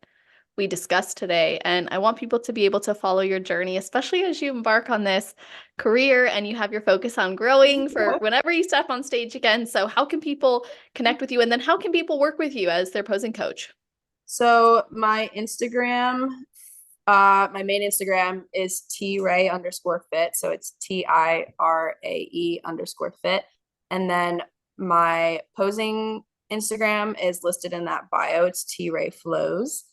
we discussed today. And I want people to be able to follow your journey, especially as you embark on this career and you have your focus on growing for whenever you step on stage again. So how can people connect with you? And then how can people work with you as their posing coach? So my Instagram, my main Instagram is tirae_fit. So it's TIRAE_fit. And then my posing Instagram is listed in that bio. It's TRayFlows.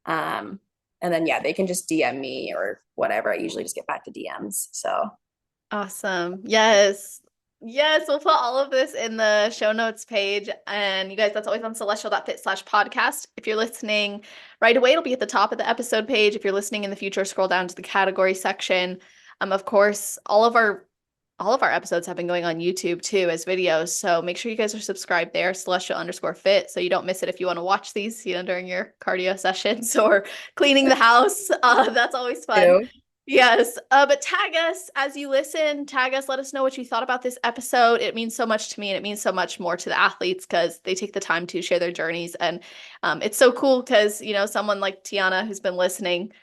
And then yeah, they can just DM me or whatever. I usually just get back to DMs. So awesome. Yes. Yes, we'll put all of this in the show notes page. And you guys, that's always on celestial.fit/podcast. If you're listening right away, it'll be at the top of the episode page. If you're listening in the future, scroll down to the category section. Of course, all of our episodes have been going on YouTube too as videos. So make sure you guys are subscribed there, celestial_fit, so you don't miss it if you want to watch these, during your cardio sessions or cleaning the house. That's always fun. Yes. But tag us as you listen, tag us, let us know what you thought about this episode. It means so much to me, and it means so much more to the athletes because they take the time to share their journeys. And it's so cool because, someone like Tianna, who's been listening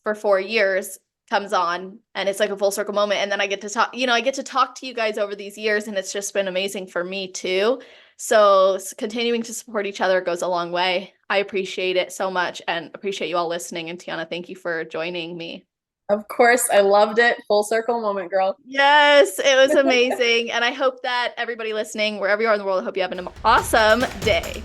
for 4 years, comes on and it's like a full circle moment. And then I get to talk, to you guys over these years, and it's just been amazing for me too. So continuing to support each other goes a long way. I appreciate it so much and appreciate you all listening. And Tianna, thank you for joining me. Of course, I loved it. Full circle moment, girl. Yes, it was amazing. And I hope that everybody listening, wherever you are in the world, I hope you have an awesome day.